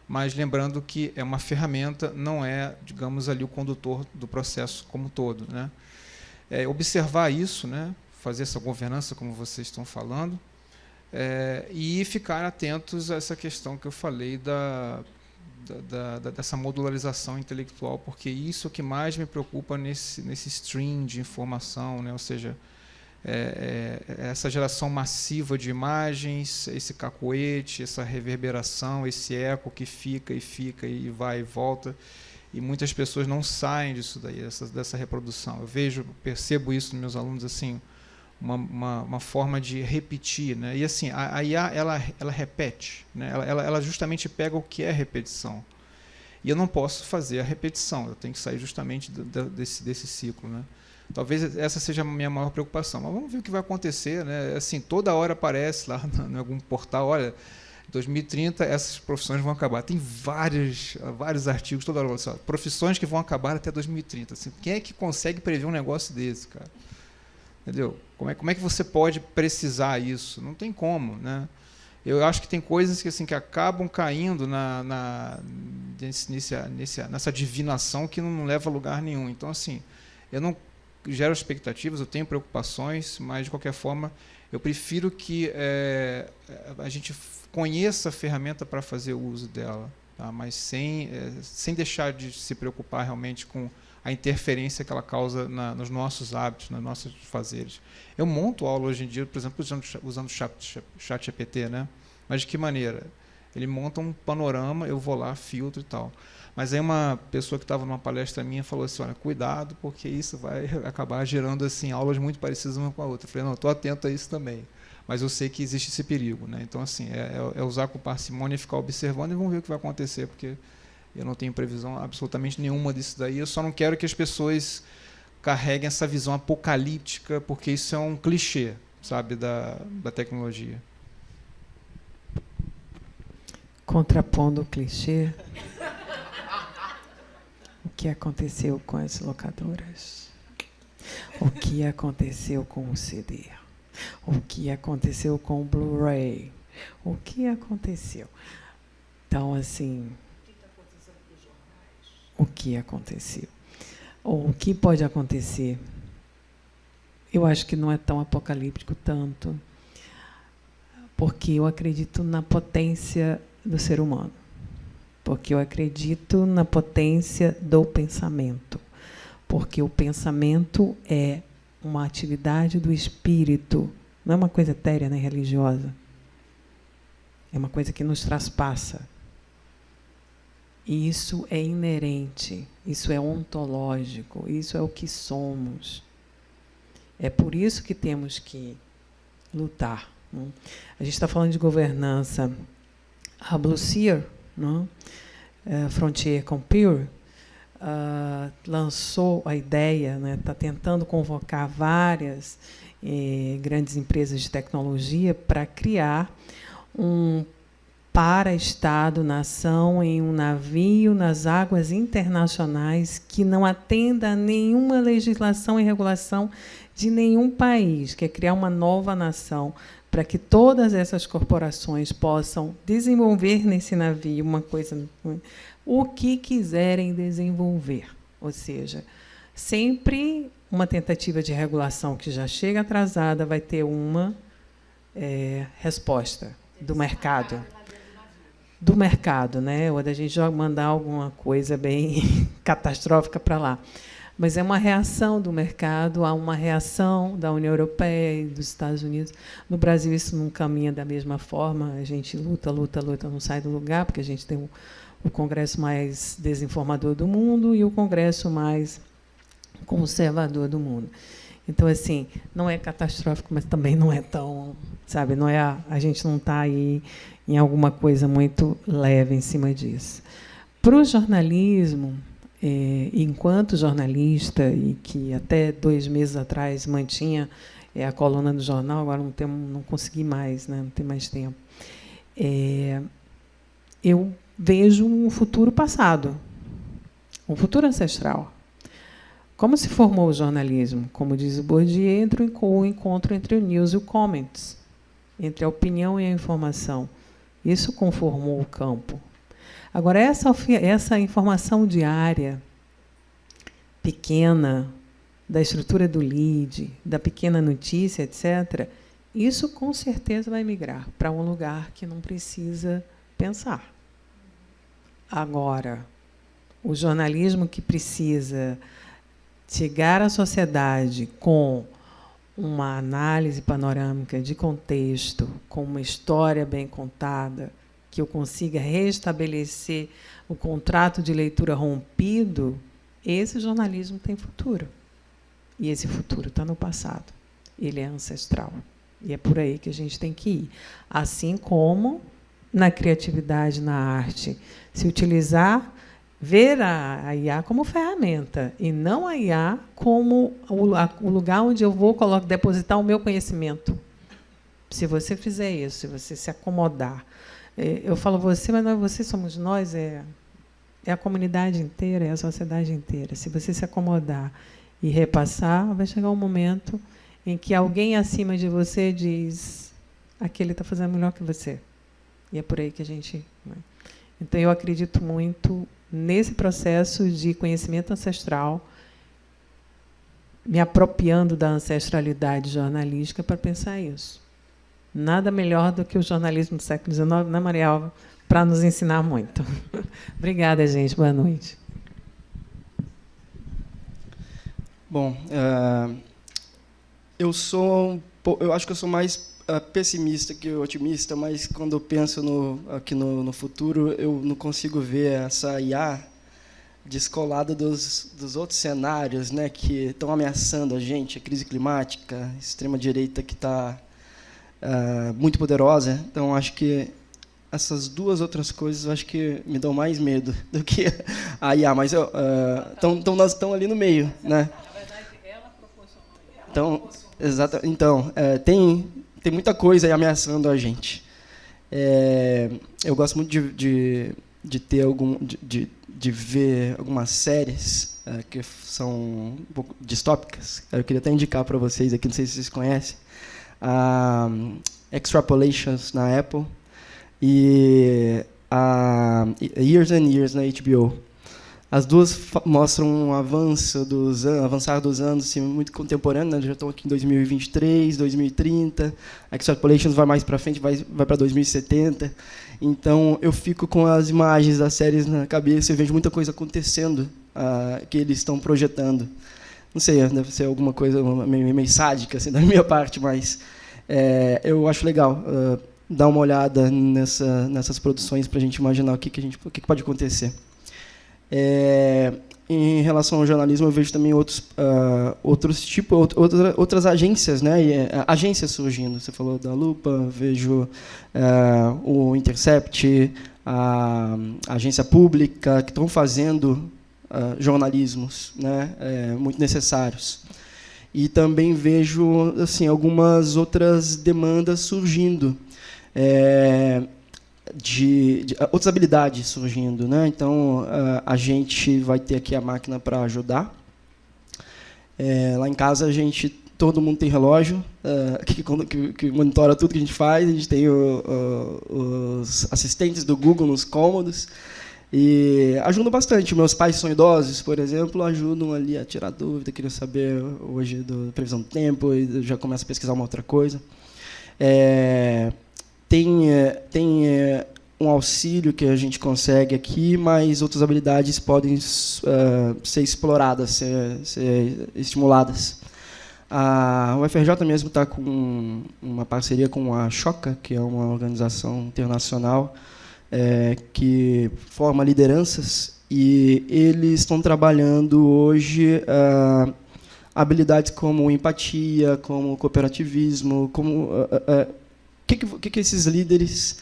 mas lembrando que é uma ferramenta, não é, digamos, ali o condutor do processo como um todo, né? Observar isso, né? Fazer essa governança, como vocês estão falando, e ficar atentos a essa questão que eu falei dessa modularização intelectual, porque isso é o que mais me preocupa nesse stream de informação, né? Ou seja, essa geração massiva de imagens, esse cacoete, essa reverberação, esse eco que fica e vai e volta, e muitas pessoas não saem disso daí, dessa reprodução. Eu percebo isso nos meus alunos, assim, uma forma de repetir, né? E assim, a IA ela repete, né? Ela justamente pega o que é repetição. E eu não posso fazer a repetição, eu tenho que sair justamente desse ciclo, né? Talvez essa seja a minha maior preocupação, mas vamos ver o que vai acontecer, né? Assim, toda hora aparece lá em algum portal, olha, 2030 essas profissões vão acabar. Tem vários artigos toda hora assim, ó, profissões que vão acabar até 2030. Assim, quem é que consegue prever um negócio desse, cara? Entendeu? Como é que você pode precisar isso? Não tem como, né? Eu acho que tem coisas que, assim, que acabam caindo nessa divinação que não leva a lugar nenhum. Então, assim, eu não gero expectativas, eu tenho preocupações, mas, de qualquer forma, eu prefiro que a gente conheça a ferramenta para fazer uso dela, tá? Mas sem deixar de se preocupar realmente com a interferência que ela causa nos nossos hábitos, nos nossos fazeres. Eu monto aula hoje em dia, por exemplo, usando o chat GPT, né? Mas de que maneira? Ele monta um panorama, eu vou lá, filtro e tal. Mas aí uma pessoa que estava numa palestra minha falou assim, olha, cuidado, porque isso vai acabar gerando assim, aulas muito parecidas uma com a outra. Eu falei, não, estou atento a isso também. Mas eu sei que existe esse perigo, né? Então, assim, é usar com parcimônia e ficar observando e vamos ver o que vai acontecer, porque eu não tenho previsão absolutamente nenhuma disso daí. Eu só não quero que as pessoas carreguem essa visão apocalíptica, porque isso é um clichê, sabe, da tecnologia. Contrapondo o clichê, o que aconteceu com as locadoras? O que aconteceu com o CD? O que aconteceu com o Blu-ray? O que aconteceu? Então, assim, o que aconteceu? Ou o que pode acontecer? Eu acho que não é tão apocalíptico tanto, porque eu acredito na potência do ser humano, porque eu acredito na potência do pensamento, porque o pensamento é uma atividade do espírito, não é uma coisa etérea nem religiosa, é uma coisa que nos traspassa. E isso é inerente, isso é ontológico, isso é o que somos. É por isso que temos que lutar. Não? A gente está falando de governança. A Blue Seer, não? Frontier Computer, lançou a ideia, está tentando convocar várias grandes empresas de tecnologia para criar um para-estado-nação em um navio nas águas internacionais que não atenda a nenhuma legislação e regulação de nenhum país, que é criar uma nova nação para que todas essas corporações possam desenvolver nesse navio uma coisa, o que quiserem desenvolver. Ou seja, sempre uma tentativa de regulação que já chega atrasada vai ter uma resposta do mercado. Do mercado, né? Ou da gente mandar alguma coisa bem catastrófica para lá. Mas é uma reação do mercado, há uma reação da União Europeia e dos Estados Unidos. No Brasil, isso não caminha da mesma forma. A gente luta, não sai do lugar, porque a gente tem o Congresso mais desinformador do mundo e o Congresso mais conservador do mundo. Então, assim, não é catastrófico, mas também não é tão, sabe, não é a gente não está aí em alguma coisa muito leve em cima disso. Para o jornalismo, enquanto jornalista, e que até 2 meses atrás mantinha a coluna do jornal, agora não consegui mais, né, não tem mais tempo, eu vejo um futuro passado, um futuro ancestral. Como se formou o jornalismo? Como diz o Bourdieu, o encontro entre o news e o comments, entre a opinião e a informação. Isso conformou o campo. Agora, essa informação diária, pequena, da estrutura do lead, da pequena notícia, etc., isso, com certeza, vai migrar para um lugar que não precisa pensar. Agora, o jornalismo que precisa chegar à sociedade com uma análise panorâmica de contexto, com uma história bem contada, que eu consiga restabelecer o contrato de leitura rompido, esse jornalismo tem futuro. E esse futuro está no passado. Ele é ancestral. E é por aí que a gente tem que ir. Assim como na criatividade, na arte, se utilizar, ver a IA como ferramenta e não a IA como o lugar onde eu vou depositar o meu conhecimento. Se você fizer isso, se você se acomodar, Eu falo você, mas não é você, somos nós, é a comunidade inteira, é a sociedade inteira. Se você se acomodar e repassar, vai chegar um momento em que alguém acima de você diz: aquele está fazendo melhor que você. E é por aí que a gente... Né? Então, eu acredito muito nesse processo de conhecimento ancestral, me apropriando da ancestralidade jornalística para pensar isso. Nada melhor do que o jornalismo do século XIX, né, Maria Alva, para nos ensinar muito. Obrigada, gente. Boa noite. Bom, eu acho que eu sou mais pessimista que otimista, mas quando eu penso aqui no futuro, eu não consigo ver essa IA descolada dos outros cenários, né, que estão ameaçando a gente, a crise climática, a extrema-direita que está muito poderosa. Então, acho que essas duas outras coisas, acho que me dão mais medo do que a IA, mas nós estamos ali no meio, né? Então, tem muita coisa aí ameaçando a gente. Eu gosto muito de ver algumas séries que são um pouco distópicas. Eu queria até indicar para vocês aqui, não sei se vocês conhecem, Extrapolations na Apple e Years and Years na HBO. As duas mostram um avançar dos anos, assim, muito contemporâneo, né? Já estão aqui em 2023, 2030. Extrapolations vai mais para frente, vai para 2070. Então, eu fico com as imagens das séries na cabeça e vejo muita coisa acontecendo que eles estão projetando. Não sei, deve ser alguma coisa meio sádica assim, da minha parte, mas eu acho legal dar uma olhada nessas produções para a gente imaginar o que pode acontecer. Em relação ao jornalismo, eu vejo também outras agências, né? Agências surgindo. Você falou da Lupa, vejo o Intercept, a agência pública, que estão fazendo jornalismos, né? Muito necessários. E também vejo assim, algumas outras demandas surgindo. De outras habilidades surgindo, né? Então, a gente vai ter aqui a máquina para ajudar. Lá em casa, todo mundo tem relógio que monitora tudo que a gente faz. A gente tem os assistentes do Google nos cômodos e ajudam bastante. Meus pais são idosos, por exemplo, ajudam ali a tirar dúvida, queriam saber hoje da previsão do tempo e já começa a pesquisar uma outra coisa. Tem um auxílio que a gente consegue aqui, mas outras habilidades podem ser exploradas, ser estimuladas. A UFRJ mesmo está com uma parceria com a Choca, que é uma organização internacional que forma lideranças, e eles estão trabalhando hoje habilidades como empatia, como cooperativismo, como... O que esses líderes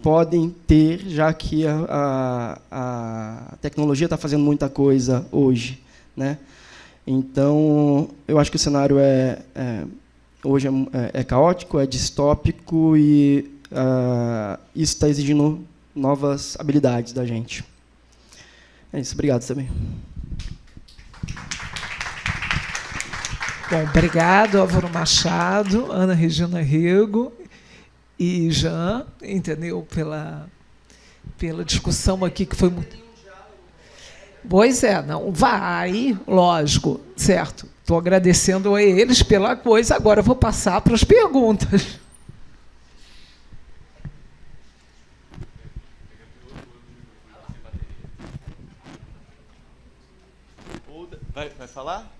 podem ter, já que a tecnologia está fazendo muita coisa hoje, né? Então, eu acho que o cenário hoje é caótico, é distópico e isso está exigindo novas habilidades da gente. É isso, obrigado também. Bom, obrigado, Álvaro Machado, Ana Regina Rego e Jean, entendeu? Pela discussão aqui, que foi muito... Pois não, vai, lógico, certo. Estou agradecendo a eles pela coisa, agora vou passar para as perguntas. Vai falar?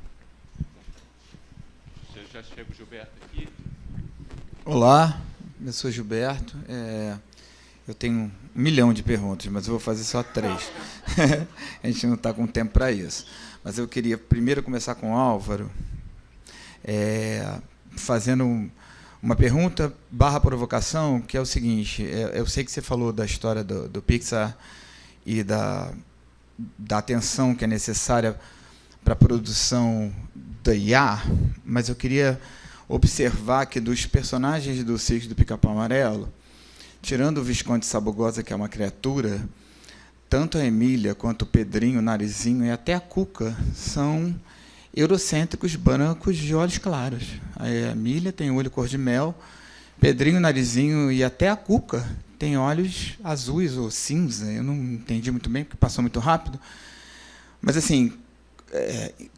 Já chega o Gilberto aqui. Olá. Eu sou Gilberto. Eu tenho 1 milhão de perguntas, mas eu vou fazer só 3. A gente não está com tempo para isso. Mas eu queria primeiro começar com o Álvaro, fazendo uma pergunta / provocação, que é o seguinte: eu sei que você falou da história do Pixar e da atenção que é necessária para a produção da IA, mas eu queria observar que dos personagens do Circo do Pica-Pau Amarelo, tirando o Visconde Sabugosa, que é uma criatura, tanto a Emília quanto o Pedrinho, o Narizinho e até a Cuca são eurocêntricos brancos de olhos claros. A Emília tem olho cor de mel, Pedrinho, Narizinho e até a Cuca tem olhos azuis ou cinza. Eu não entendi muito bem, porque passou muito rápido. Mas, assim,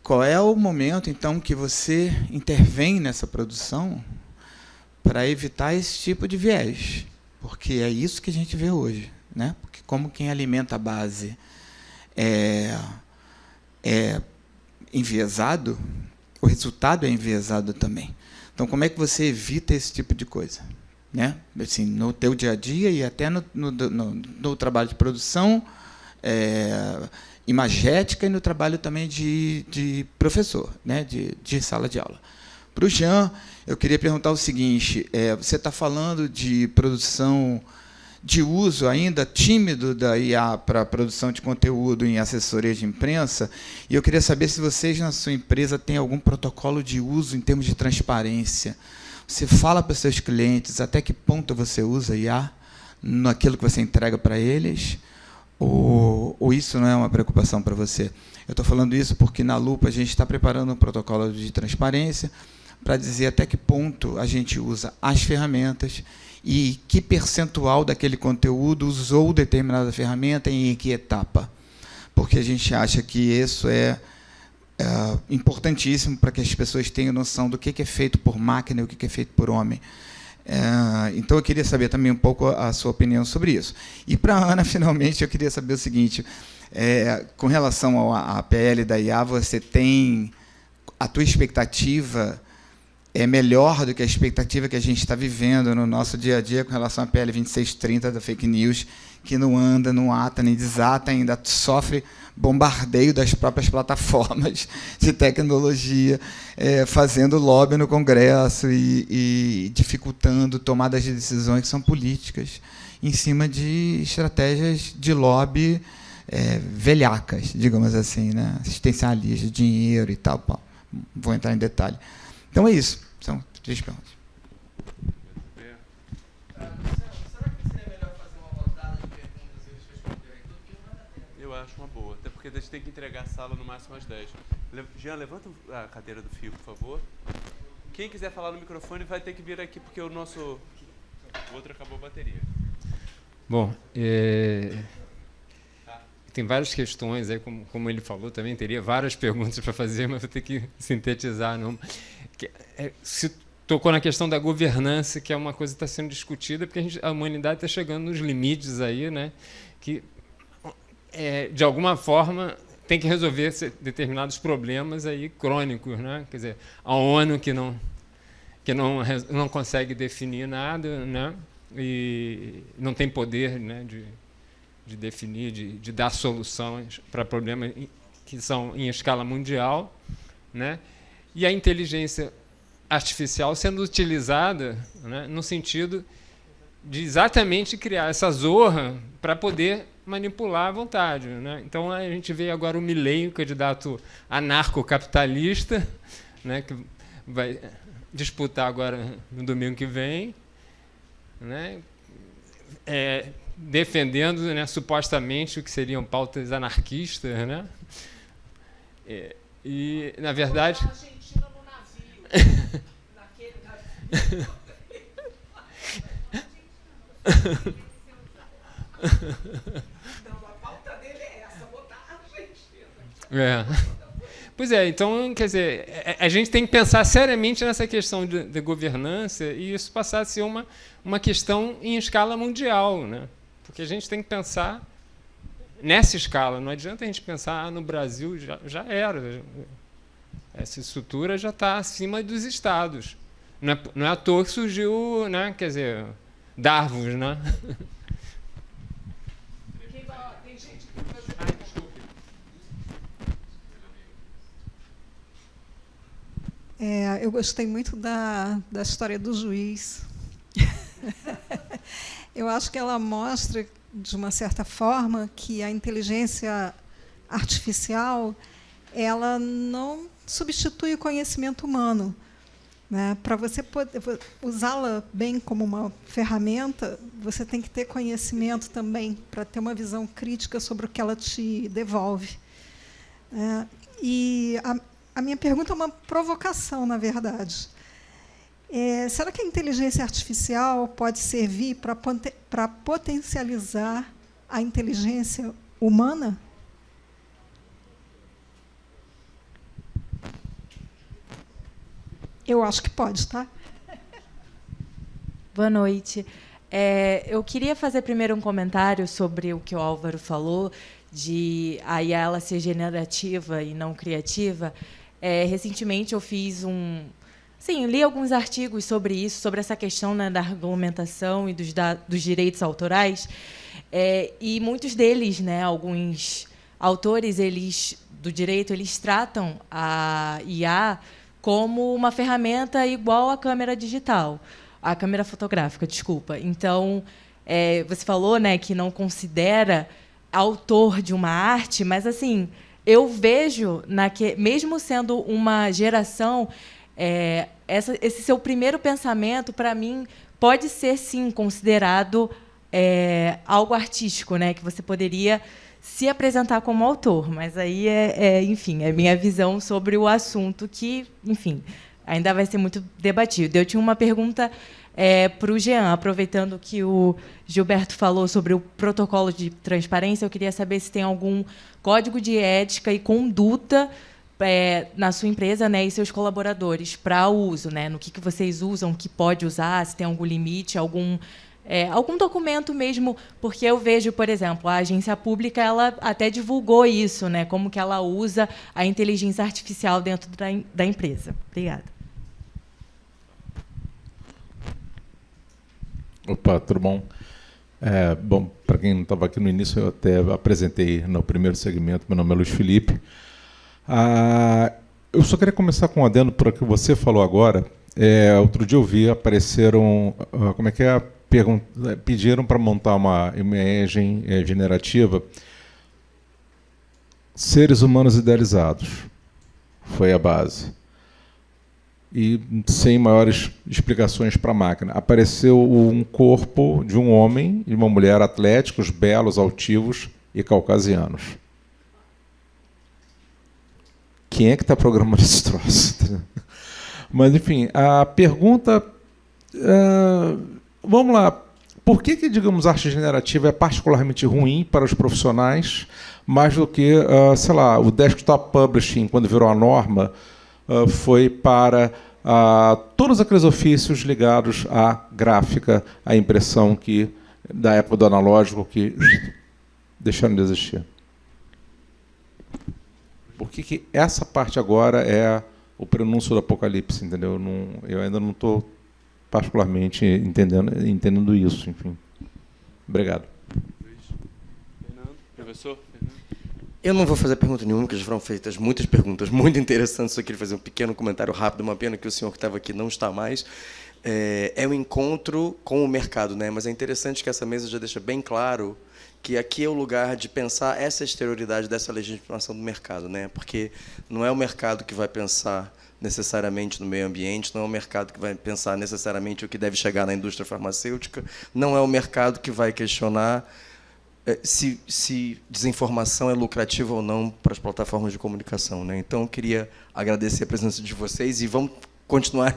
qual é o momento, então, que você intervém nessa produção para evitar esse tipo de viés? Porque é isso que a gente vê hoje, né? Porque como quem alimenta a base é enviesado, o resultado é enviesado também. Então, como é que você evita esse tipo de coisa? Né? Assim, no teu dia a dia e até no trabalho de produção imagética e no trabalho também de professor, né? de sala de aula. Para o Jean, eu queria perguntar o seguinte, você está falando de produção de uso ainda tímido da IA para a produção de conteúdo em assessoria de imprensa, e eu queria saber se vocês, na sua empresa, têm algum protocolo de uso em termos de transparência. Você fala para os seus clientes até que ponto você usa IA naquilo que você entrega para eles, ou isso não é uma preocupação para você? Eu estou falando isso porque, na Lupa, a gente está preparando um protocolo de transparência para dizer até que ponto a gente usa as ferramentas e que percentual daquele conteúdo usou determinada ferramenta e em que etapa. Porque a gente acha que isso é importantíssimo para que as pessoas tenham noção do que é feito por máquina e o que é feito por homem. Então, eu queria saber também um pouco a sua opinião sobre isso. E, para a Ana, finalmente, eu queria saber o seguinte, com relação à PL da IA, você tem a tua expectativa é melhor do que a expectativa que a gente está vivendo no nosso dia a dia com relação à PL 2630 da fake news, que não anda, não ata, nem desata, ainda sofre bombardeio das próprias plataformas de tecnologia, fazendo lobby no Congresso e dificultando tomadas de decisões que são políticas em cima de estratégias de lobby velhacas, digamos assim, né? Assistencialistas, dinheiro e tal. Pô, vou entrar em detalhe. Então, é isso. São 3 perguntas. Será que seria melhor fazer uma rodada de perguntas e eles responderem tudo? Porque não vai dar tempo. Eu acho uma boa. Até porque a gente tem que entregar a sala no máximo às 10. Jean, levanta a cadeira do fio, por favor. Quem quiser falar no microfone vai ter que vir aqui, porque o outro acabou a bateria. Bom, tem várias questões, aí, como ele falou, também teria várias perguntas para fazer, mas vou ter que sintetizar. Se tocou na questão da governança, que é uma coisa que está sendo discutida, porque a humanidade está chegando nos limites aí, né, que, de alguma forma, tem que resolver determinados problemas aí crônicos, né? Quer dizer, a ONU que não consegue definir nada, né, e não tem poder, né, de definir, de dar soluções para problemas que são em escala mundial, né? E a inteligência artificial sendo utilizada, né, no sentido de exatamente criar essa zorra para poder manipular à vontade, né? Então, a gente vê agora o Milei, o candidato anarcocapitalista, né, que vai disputar agora no domingo que vem, né, defendendo, né, supostamente o que seriam pautas anarquistas, né? E, na verdade, a Argentina no navio, naquele navio. Não, a pauta dele é essa, botar a Argentina. Pois então, quer dizer, a gente tem que pensar seriamente nessa questão de governança e isso passar a ser uma questão em escala mundial, né? Porque a gente tem que pensar nessa escala. Não adianta a gente pensar no Brasil, já era. Essa estrutura já está acima dos estados. Não é à toa que surgiu, né, quer dizer, Davos, né? Tem gente que eu gostei muito da história do juiz. Eu acho que ela mostra, de uma certa forma, que a inteligência artificial ela não substitui o conhecimento humano, né? Para você poder usá-la bem como uma ferramenta, você tem que ter conhecimento também para ter uma visão crítica sobre o que ela te devolve. E a minha pergunta é uma provocação, na verdade. Será que a inteligência artificial pode servir para potencializar a inteligência humana? Eu acho que pode, tá? Boa noite. Eu queria fazer primeiro um comentário sobre o que o Álvaro falou, de a IA ela ser generativa e não criativa. Recentemente eu fiz li alguns artigos sobre isso, sobre essa questão, né, da regulamentação e dos direitos autorais, e muitos deles, né, alguns autores do direito, eles tratam a IA como uma ferramenta igual à câmera digital, a câmera fotográfica, desculpa. Então, você falou, né, que não considera autor de uma arte, mas assim, eu vejo, mesmo sendo uma geração, esse seu primeiro pensamento, para mim, pode ser, sim, considerado algo artístico, né, que você poderia se apresentar como autor, mas aí enfim, é minha visão sobre o assunto que, enfim, ainda vai ser muito debatido. Eu tinha uma pergunta para o Jean, aproveitando que o Gilberto falou sobre o protocolo de transparência, eu queria saber se tem algum código de ética e conduta na sua empresa, né, e seus colaboradores para o uso, né, no que vocês usam, que pode usar, se tem algum limite, algum documento mesmo, porque eu vejo, por exemplo, a agência pública, ela até divulgou isso, né, como que ela usa a inteligência artificial dentro da empresa. Obrigada. Opa, tudo bom? Bom, para quem não estava aqui no início, eu até apresentei no primeiro segmento, meu nome é Luiz Felipe. Eu só queria começar com um adendo para o que você falou agora. Outro dia eu vi, apareceram, pediram para montar uma imagem generativa, seres humanos idealizados, foi a base. E sem maiores explicações para a máquina. Apareceu um corpo de um homem e uma mulher atléticos, belos, altivos e caucasianos. Quem é que está programando esse troço? Mas, enfim, a pergunta... vamos lá. Por que, digamos, arte generativa é particularmente ruim para os profissionais, mais do que, sei lá, o desktop publishing, quando virou a norma, foi para todos aqueles ofícios ligados à gráfica, à impressão, que da época do analógico, que deixaram de existir? Por que essa parte agora é o prenúncio do apocalipse, entendeu? Eu ainda não estou particularmente entendendo isso, enfim. Obrigado. Fernando, professor? Eu não vou fazer pergunta nenhuma, porque já foram feitas muitas perguntas muito interessantes. Só queria fazer um pequeno comentário rápido. Uma pena que o senhor que estava aqui não está mais. É um encontro com o mercado, né? Mas é interessante que essa mesa já deixa bem claro que aqui é o lugar de pensar essa exterioridade dessa legitimação do mercado, né? Porque não é o mercado que vai pensar necessariamente no meio ambiente, não é o mercado que vai pensar necessariamente o que deve chegar na indústria farmacêutica, não é o mercado que vai questionar se desinformação é lucrativa ou não para as plataformas de comunicação, né? Então, eu queria agradecer a presença de vocês e vamos continuar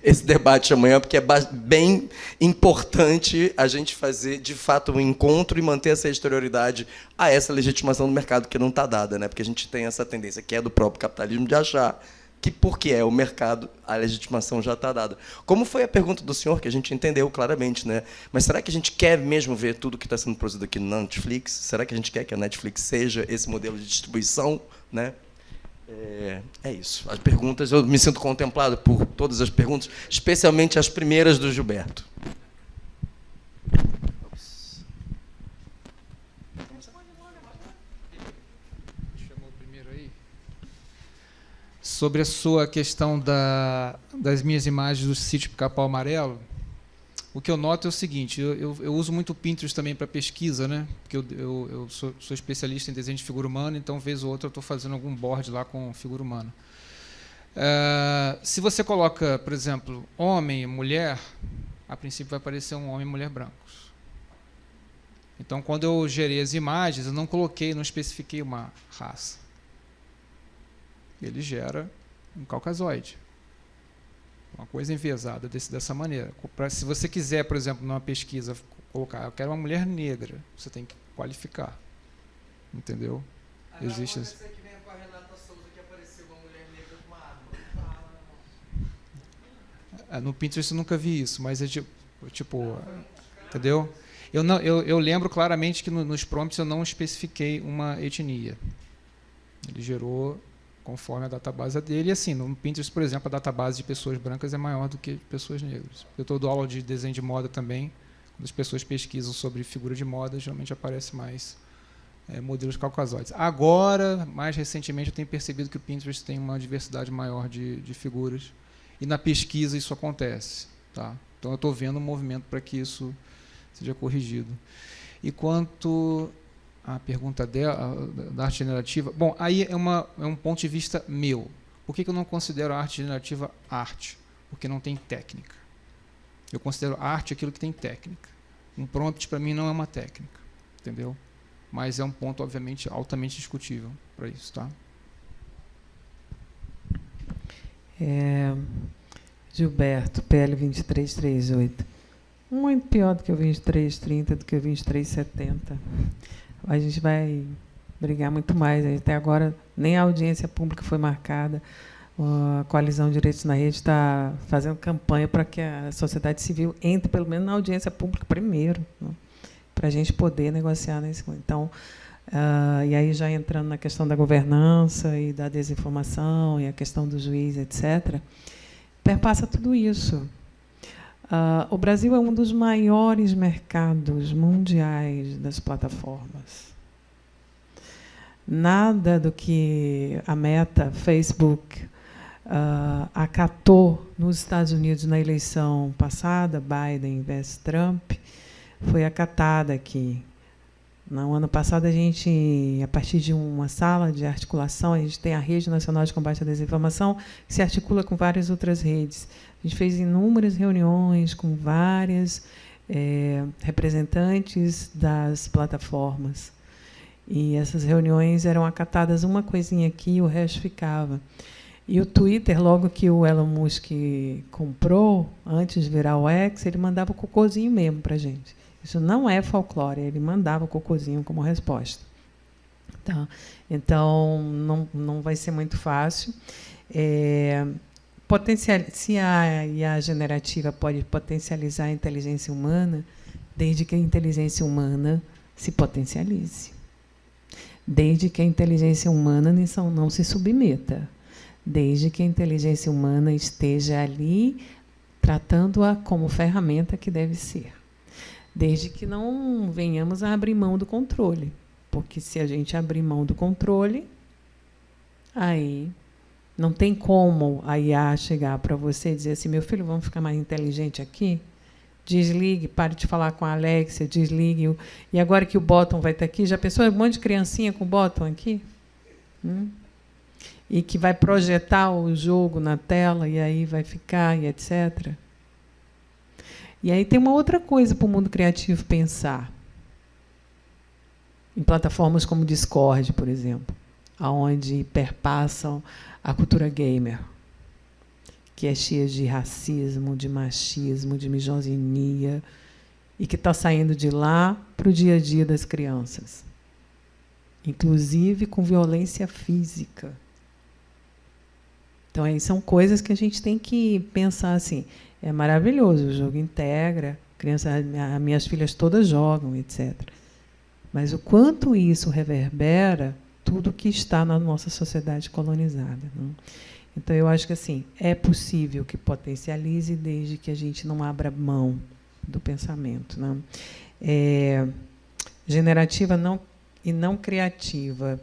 esse debate amanhã, porque é bem importante a gente fazer, de fato, um encontro e manter essa exterioridade a essa legitimação do mercado que não está dada, né? Porque a gente tem essa tendência, que é do próprio capitalismo, de achar que, porque é o mercado, a legitimação já está dada. Como foi a pergunta do senhor, que a gente entendeu claramente, né? Mas será que a gente quer mesmo ver tudo que está sendo produzido aqui na Netflix? Será que a gente quer que a Netflix seja esse modelo de distribuição, né? É isso. As perguntas, eu me sinto contemplado por todas as perguntas, especialmente as primeiras do Gilberto. Sobre a sua questão das minhas imagens do sítio Pica-Pau Amarelo, o que eu noto é o seguinte: eu uso muito o Pinterest também para pesquisa, né? Porque eu sou especialista em desenho de figura humana, então, vez ou outra, eu estou fazendo algum board lá com figura humana. Se você coloca, por exemplo, homem e mulher, a princípio vai aparecer um homem e mulher brancos. Então, quando eu gerei as imagens, eu não especifiquei uma raça. Ele gera um caucasoide. Uma coisa enviesada dessa maneira. Se você quiser, por exemplo, numa pesquisa, colocar, eu quero uma mulher negra, você tem que qualificar. Entendeu? Existe isso. No Pinterest eu nunca vi isso, mas é tipo, entendeu? Eu lembro claramente que nos prompts eu não especifiquei uma etnia. Ele gerou conforme a database dele. E assim, no Pinterest, por exemplo, a database de pessoas brancas é maior do que de pessoas negras. Eu estou dando aula de desenho de moda também. Quando as pessoas pesquisam sobre figura de moda, geralmente aparece mais modelos caucasoides. Agora, mais recentemente, eu tenho percebido que o Pinterest tem uma diversidade maior de figuras. E na pesquisa isso acontece. Tá? Então, eu estou vendo um movimento para que isso seja corrigido. E quanto à pergunta dela, da arte generativa, bom, aí é um ponto de vista meu. Por que eu não considero a arte generativa arte? Porque não tem técnica. Eu considero arte aquilo que tem técnica. Um prompt, para mim, não é uma técnica. Entendeu? Mas é um ponto, obviamente, altamente discutível para isso. Tá? Gilberto, PL 2338. Muito pior do que o 2330, do que o 2370. A gente vai brigar muito mais. Até agora, nem a audiência pública foi marcada. A Coalizão Direitos na Rede está fazendo campanha para que a sociedade civil entre, pelo menos, na audiência pública primeiro, né, para a gente poder negociar nesse momento. Então, e aí já entrando na questão da governança e da desinformação e a questão do juiz, etc., perpassa tudo isso. O Brasil é um dos maiores mercados mundiais das plataformas. Nada do que a Meta, Facebook, acatou nos Estados Unidos na eleição passada, Biden versus Trump, foi acatada aqui. No ano passado, a gente, a partir de uma sala de articulação, a gente tem a Rede Nacional de Combate à Desinformação, que se articula com várias outras redes. A gente fez inúmeras reuniões com várias representantes das plataformas. E essas reuniões eram acatadas uma coisinha aqui e o resto ficava. E o Twitter, logo que o Elon Musk comprou, antes de virar o X, ele mandava o cocôzinho mesmo para a gente. Isso não é folclore, ele mandava o cocôzinho como resposta. Tá? Então, não vai ser muito fácil. Se a IA generativa pode potencializar a inteligência humana, desde que a inteligência humana se potencialize. Desde que a inteligência humana não se submeta. Desde que a inteligência humana esteja ali, tratando-a como ferramenta que deve ser. Desde que não venhamos a abrir mão do controle. Porque, se a gente abrir mão do controle, aí não tem como a IA chegar para você e dizer assim, meu filho, vamos ficar mais inteligente aqui? Desligue, pare de falar com a Alexia, desligue. E agora que o bottom vai estar aqui, já pensou um monte de criancinha com bottom aqui? E que vai projetar o jogo na tela, e aí vai ficar, e etc. E aí tem uma outra coisa para o mundo criativo pensar. Em plataformas como Discord, por exemplo, onde perpassam a cultura gamer, que é cheia de racismo, de machismo, de misoginia, e que está saindo de lá para o dia a dia das crianças, inclusive com violência física. Então, aí são coisas que a gente tem que pensar assim. É maravilhoso, o jogo integra, minhas filhas todas jogam, etc. Mas o quanto isso reverbera tudo que está na nossa sociedade colonizada. Não? Então, eu acho que assim, é possível que potencialize desde que a gente não abra mão do pensamento. Não? Generativa e não criativa.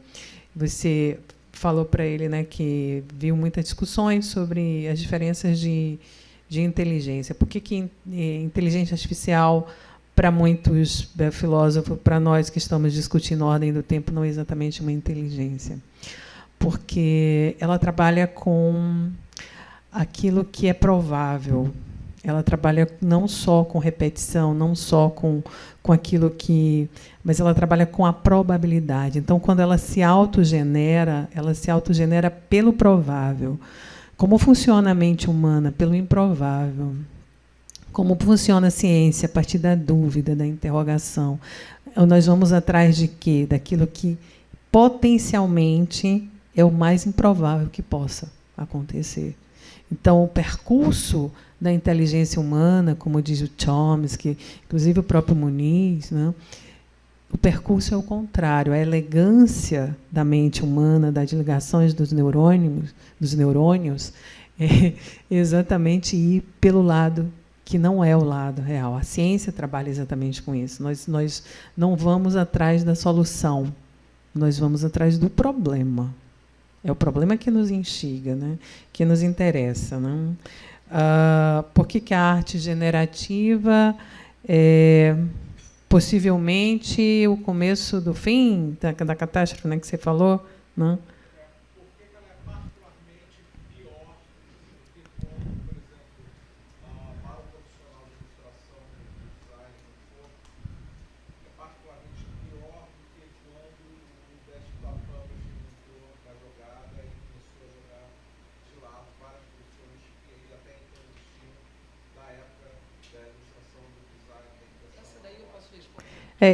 Você falou para ele, né, que viu muitas discussões sobre as diferenças de inteligência. Por que inteligência artificial, para muitos filósofos, para nós que estamos discutindo a ordem do tempo, não é exatamente uma inteligência? Porque ela trabalha com aquilo que é provável. Ela trabalha não só com repetição, não só com aquilo que... Mas ela trabalha com a probabilidade. Então, quando ela se autogenera pelo provável. Como funciona a mente humana? Pelo improvável. Como funciona a ciência? A partir da dúvida, da interrogação. Nós vamos atrás de quê? Daquilo que potencialmente é o mais improvável que possa acontecer. Então, o percurso da inteligência humana, como diz o Chomsky, inclusive o próprio Muniz, né? O percurso é o contrário. A elegância da mente humana, das ligações dos neurônios, é exatamente ir pelo lado que não é o lado real. A ciência trabalha exatamente com isso. Nós não vamos atrás da solução, nós vamos atrás do problema. É o problema que nos instiga, né? Que nos interessa. Né? Por que a arte generativa é possivelmente o começo do fim da catástrofe, né, que você falou? Né?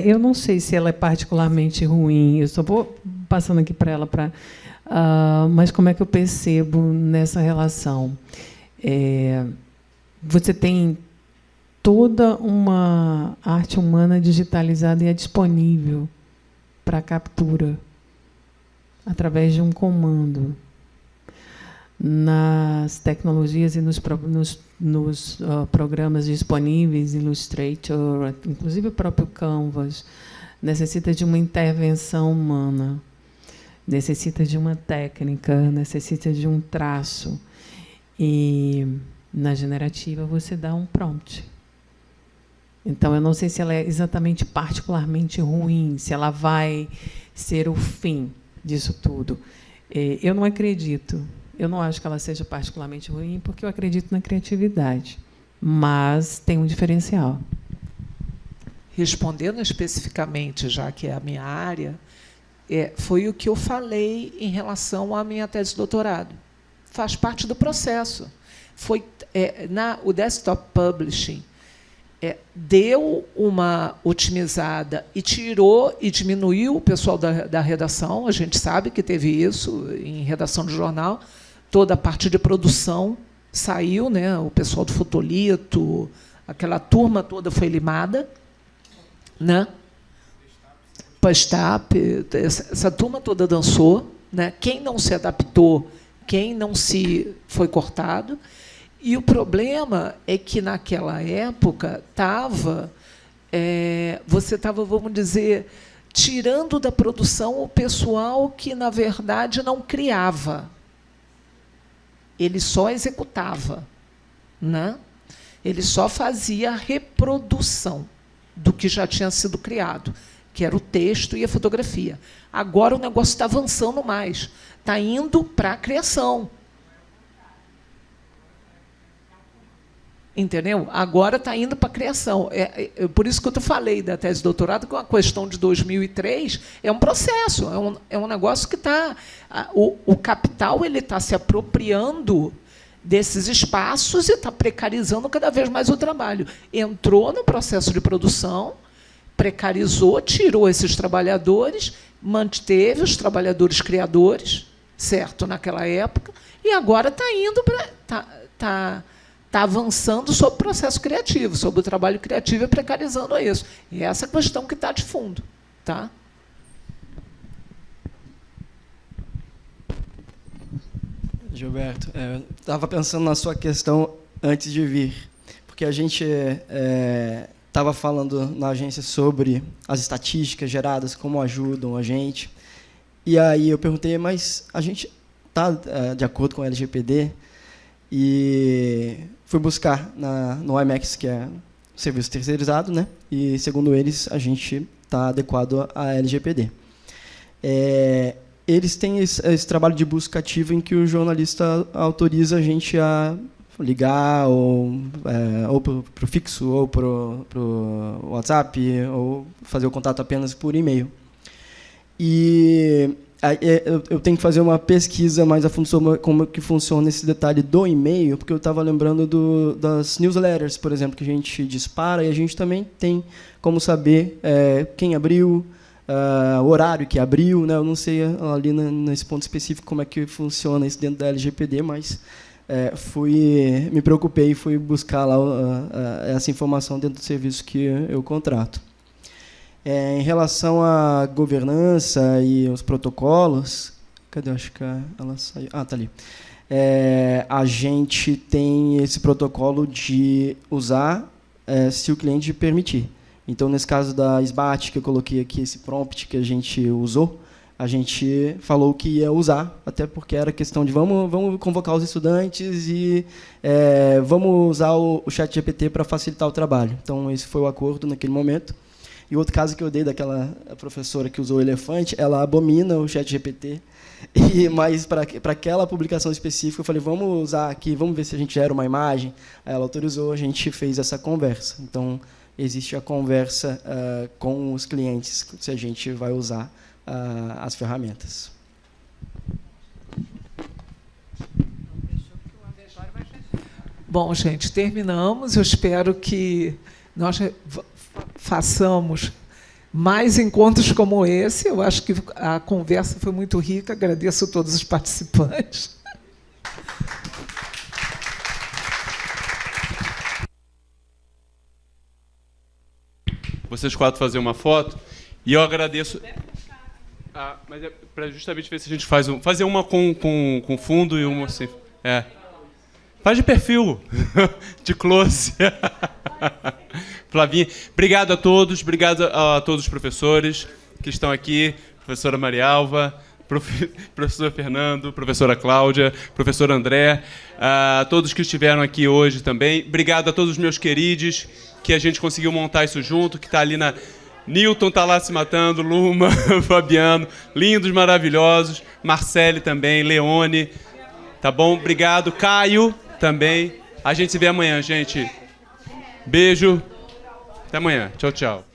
Eu não sei se ela é particularmente ruim, eu só vou passando aqui para ela, mas como é que eu percebo nessa relação? Você tem toda uma arte humana digitalizada e é disponível para captura através de um comando. Nas tecnologias e nos programas disponíveis, Illustrator, inclusive o próprio Canvas, necessita de uma intervenção humana, necessita de uma técnica, necessita de um traço. E, na generativa, você dá um prompt. Então, eu não sei se ela é exatamente particularmente ruim, se ela vai ser o fim disso tudo. Eu não acredito. Eu não acho que ela seja particularmente ruim, porque eu acredito na criatividade, mas tem um diferencial. Respondendo especificamente, já que é a minha área, foi o que eu falei em relação à minha tese de doutorado. Faz parte do processo. O Desktop Publishing deu uma otimizada e tirou e diminuiu o pessoal da redação. A gente sabe que teve isso em redação de jornal. Toda a parte de produção saiu, né? O pessoal do Fotolito, aquela turma toda foi limada, né? Pastap, essa turma toda dançou, né? Quem não se adaptou, quem não se foi cortado. E o problema é que naquela época você estava, vamos dizer, tirando da produção o pessoal que na verdade não criava. Ele só executava, né? Ele só fazia a reprodução do que já tinha sido criado, que era o texto e a fotografia. Agora o negócio está avançando mais, está indo para a criação. Entendeu? Agora está indo para a criação. Por isso que eu falei da tese de doutorado, que é uma questão de 2003, é um processo, é um negócio que está... O capital está se apropriando desses espaços e está precarizando cada vez mais o trabalho. Entrou no processo de produção, precarizou, tirou esses trabalhadores, manteve os trabalhadores criadores, certo, naquela época, e agora está indo para... Está avançando sobre o processo criativo, sobre o trabalho criativo e precarizando isso. E essa questão que está de fundo. Tá? Gilberto, estava pensando na sua questão antes de vir, porque a gente estava falando na agência sobre as estatísticas geradas, como ajudam a gente, e aí eu perguntei, mas a gente está de acordo com o LGPD? E fui buscar no IMAX, que é um serviço terceirizado, né? E, segundo eles, a gente está adequado à LGPD. eles têm esse trabalho de busca ativa em que o jornalista autoriza a gente a ligar ou para o fixo, ou para o WhatsApp, ou fazer o contato apenas por e-mail. E eu tenho que fazer uma pesquisa mais a fundo sobre como que funciona esse detalhe do e-mail, porque eu estava lembrando das newsletters, por exemplo, que a gente dispara, e a gente também tem como saber quem abriu, o horário que abriu, né? Eu não sei ali nesse ponto específico como é que funciona isso dentro da LGPD, mas me preocupei e fui buscar lá essa informação dentro do serviço que eu contrato. Em relação à governança e os protocolos, cadê? Acho que ela saiu. Ah, está ali. A gente tem esse protocolo de usar se o cliente permitir. Então, nesse caso da SBAT, que eu coloquei aqui, esse prompt que a gente usou, a gente falou que ia usar, até porque era questão de vamos convocar os estudantes e vamos usar o ChatGPT para facilitar o trabalho. Então, esse foi o acordo naquele momento. E outro caso que eu dei daquela professora que usou o elefante, ela abomina o ChatGPT, mas para aquela publicação específica, eu falei, vamos usar aqui, vamos ver se a gente gera uma imagem. Aí ela autorizou, a gente fez essa conversa. Então, existe a conversa com os clientes, se a gente vai usar as ferramentas. Bom, gente, terminamos. Eu espero que nós façamos mais encontros como esse. Eu acho que a conversa foi muito rica. Agradeço a todos os participantes. Vocês quatro fazer uma foto. E eu agradeço... mas é para justamente ver se a gente fazer uma com fundo e uma assim. Faz de perfil, de close. Flavinha, obrigado a todos, obrigado a todos os professores que estão aqui, professora Marialva, professor Fernando, professora Cláudia, professor André, a todos que estiveram aqui hoje também. Obrigado a todos os meus queridos, que a gente conseguiu montar isso junto, que está ali na... Newton está lá se matando, Luma, Fabiano, lindos, maravilhosos, Marcele também, Leone, tá bom? Obrigado, Caio também. A gente se vê amanhã, gente. Beijo. Até amanhã. Tchau, tchau.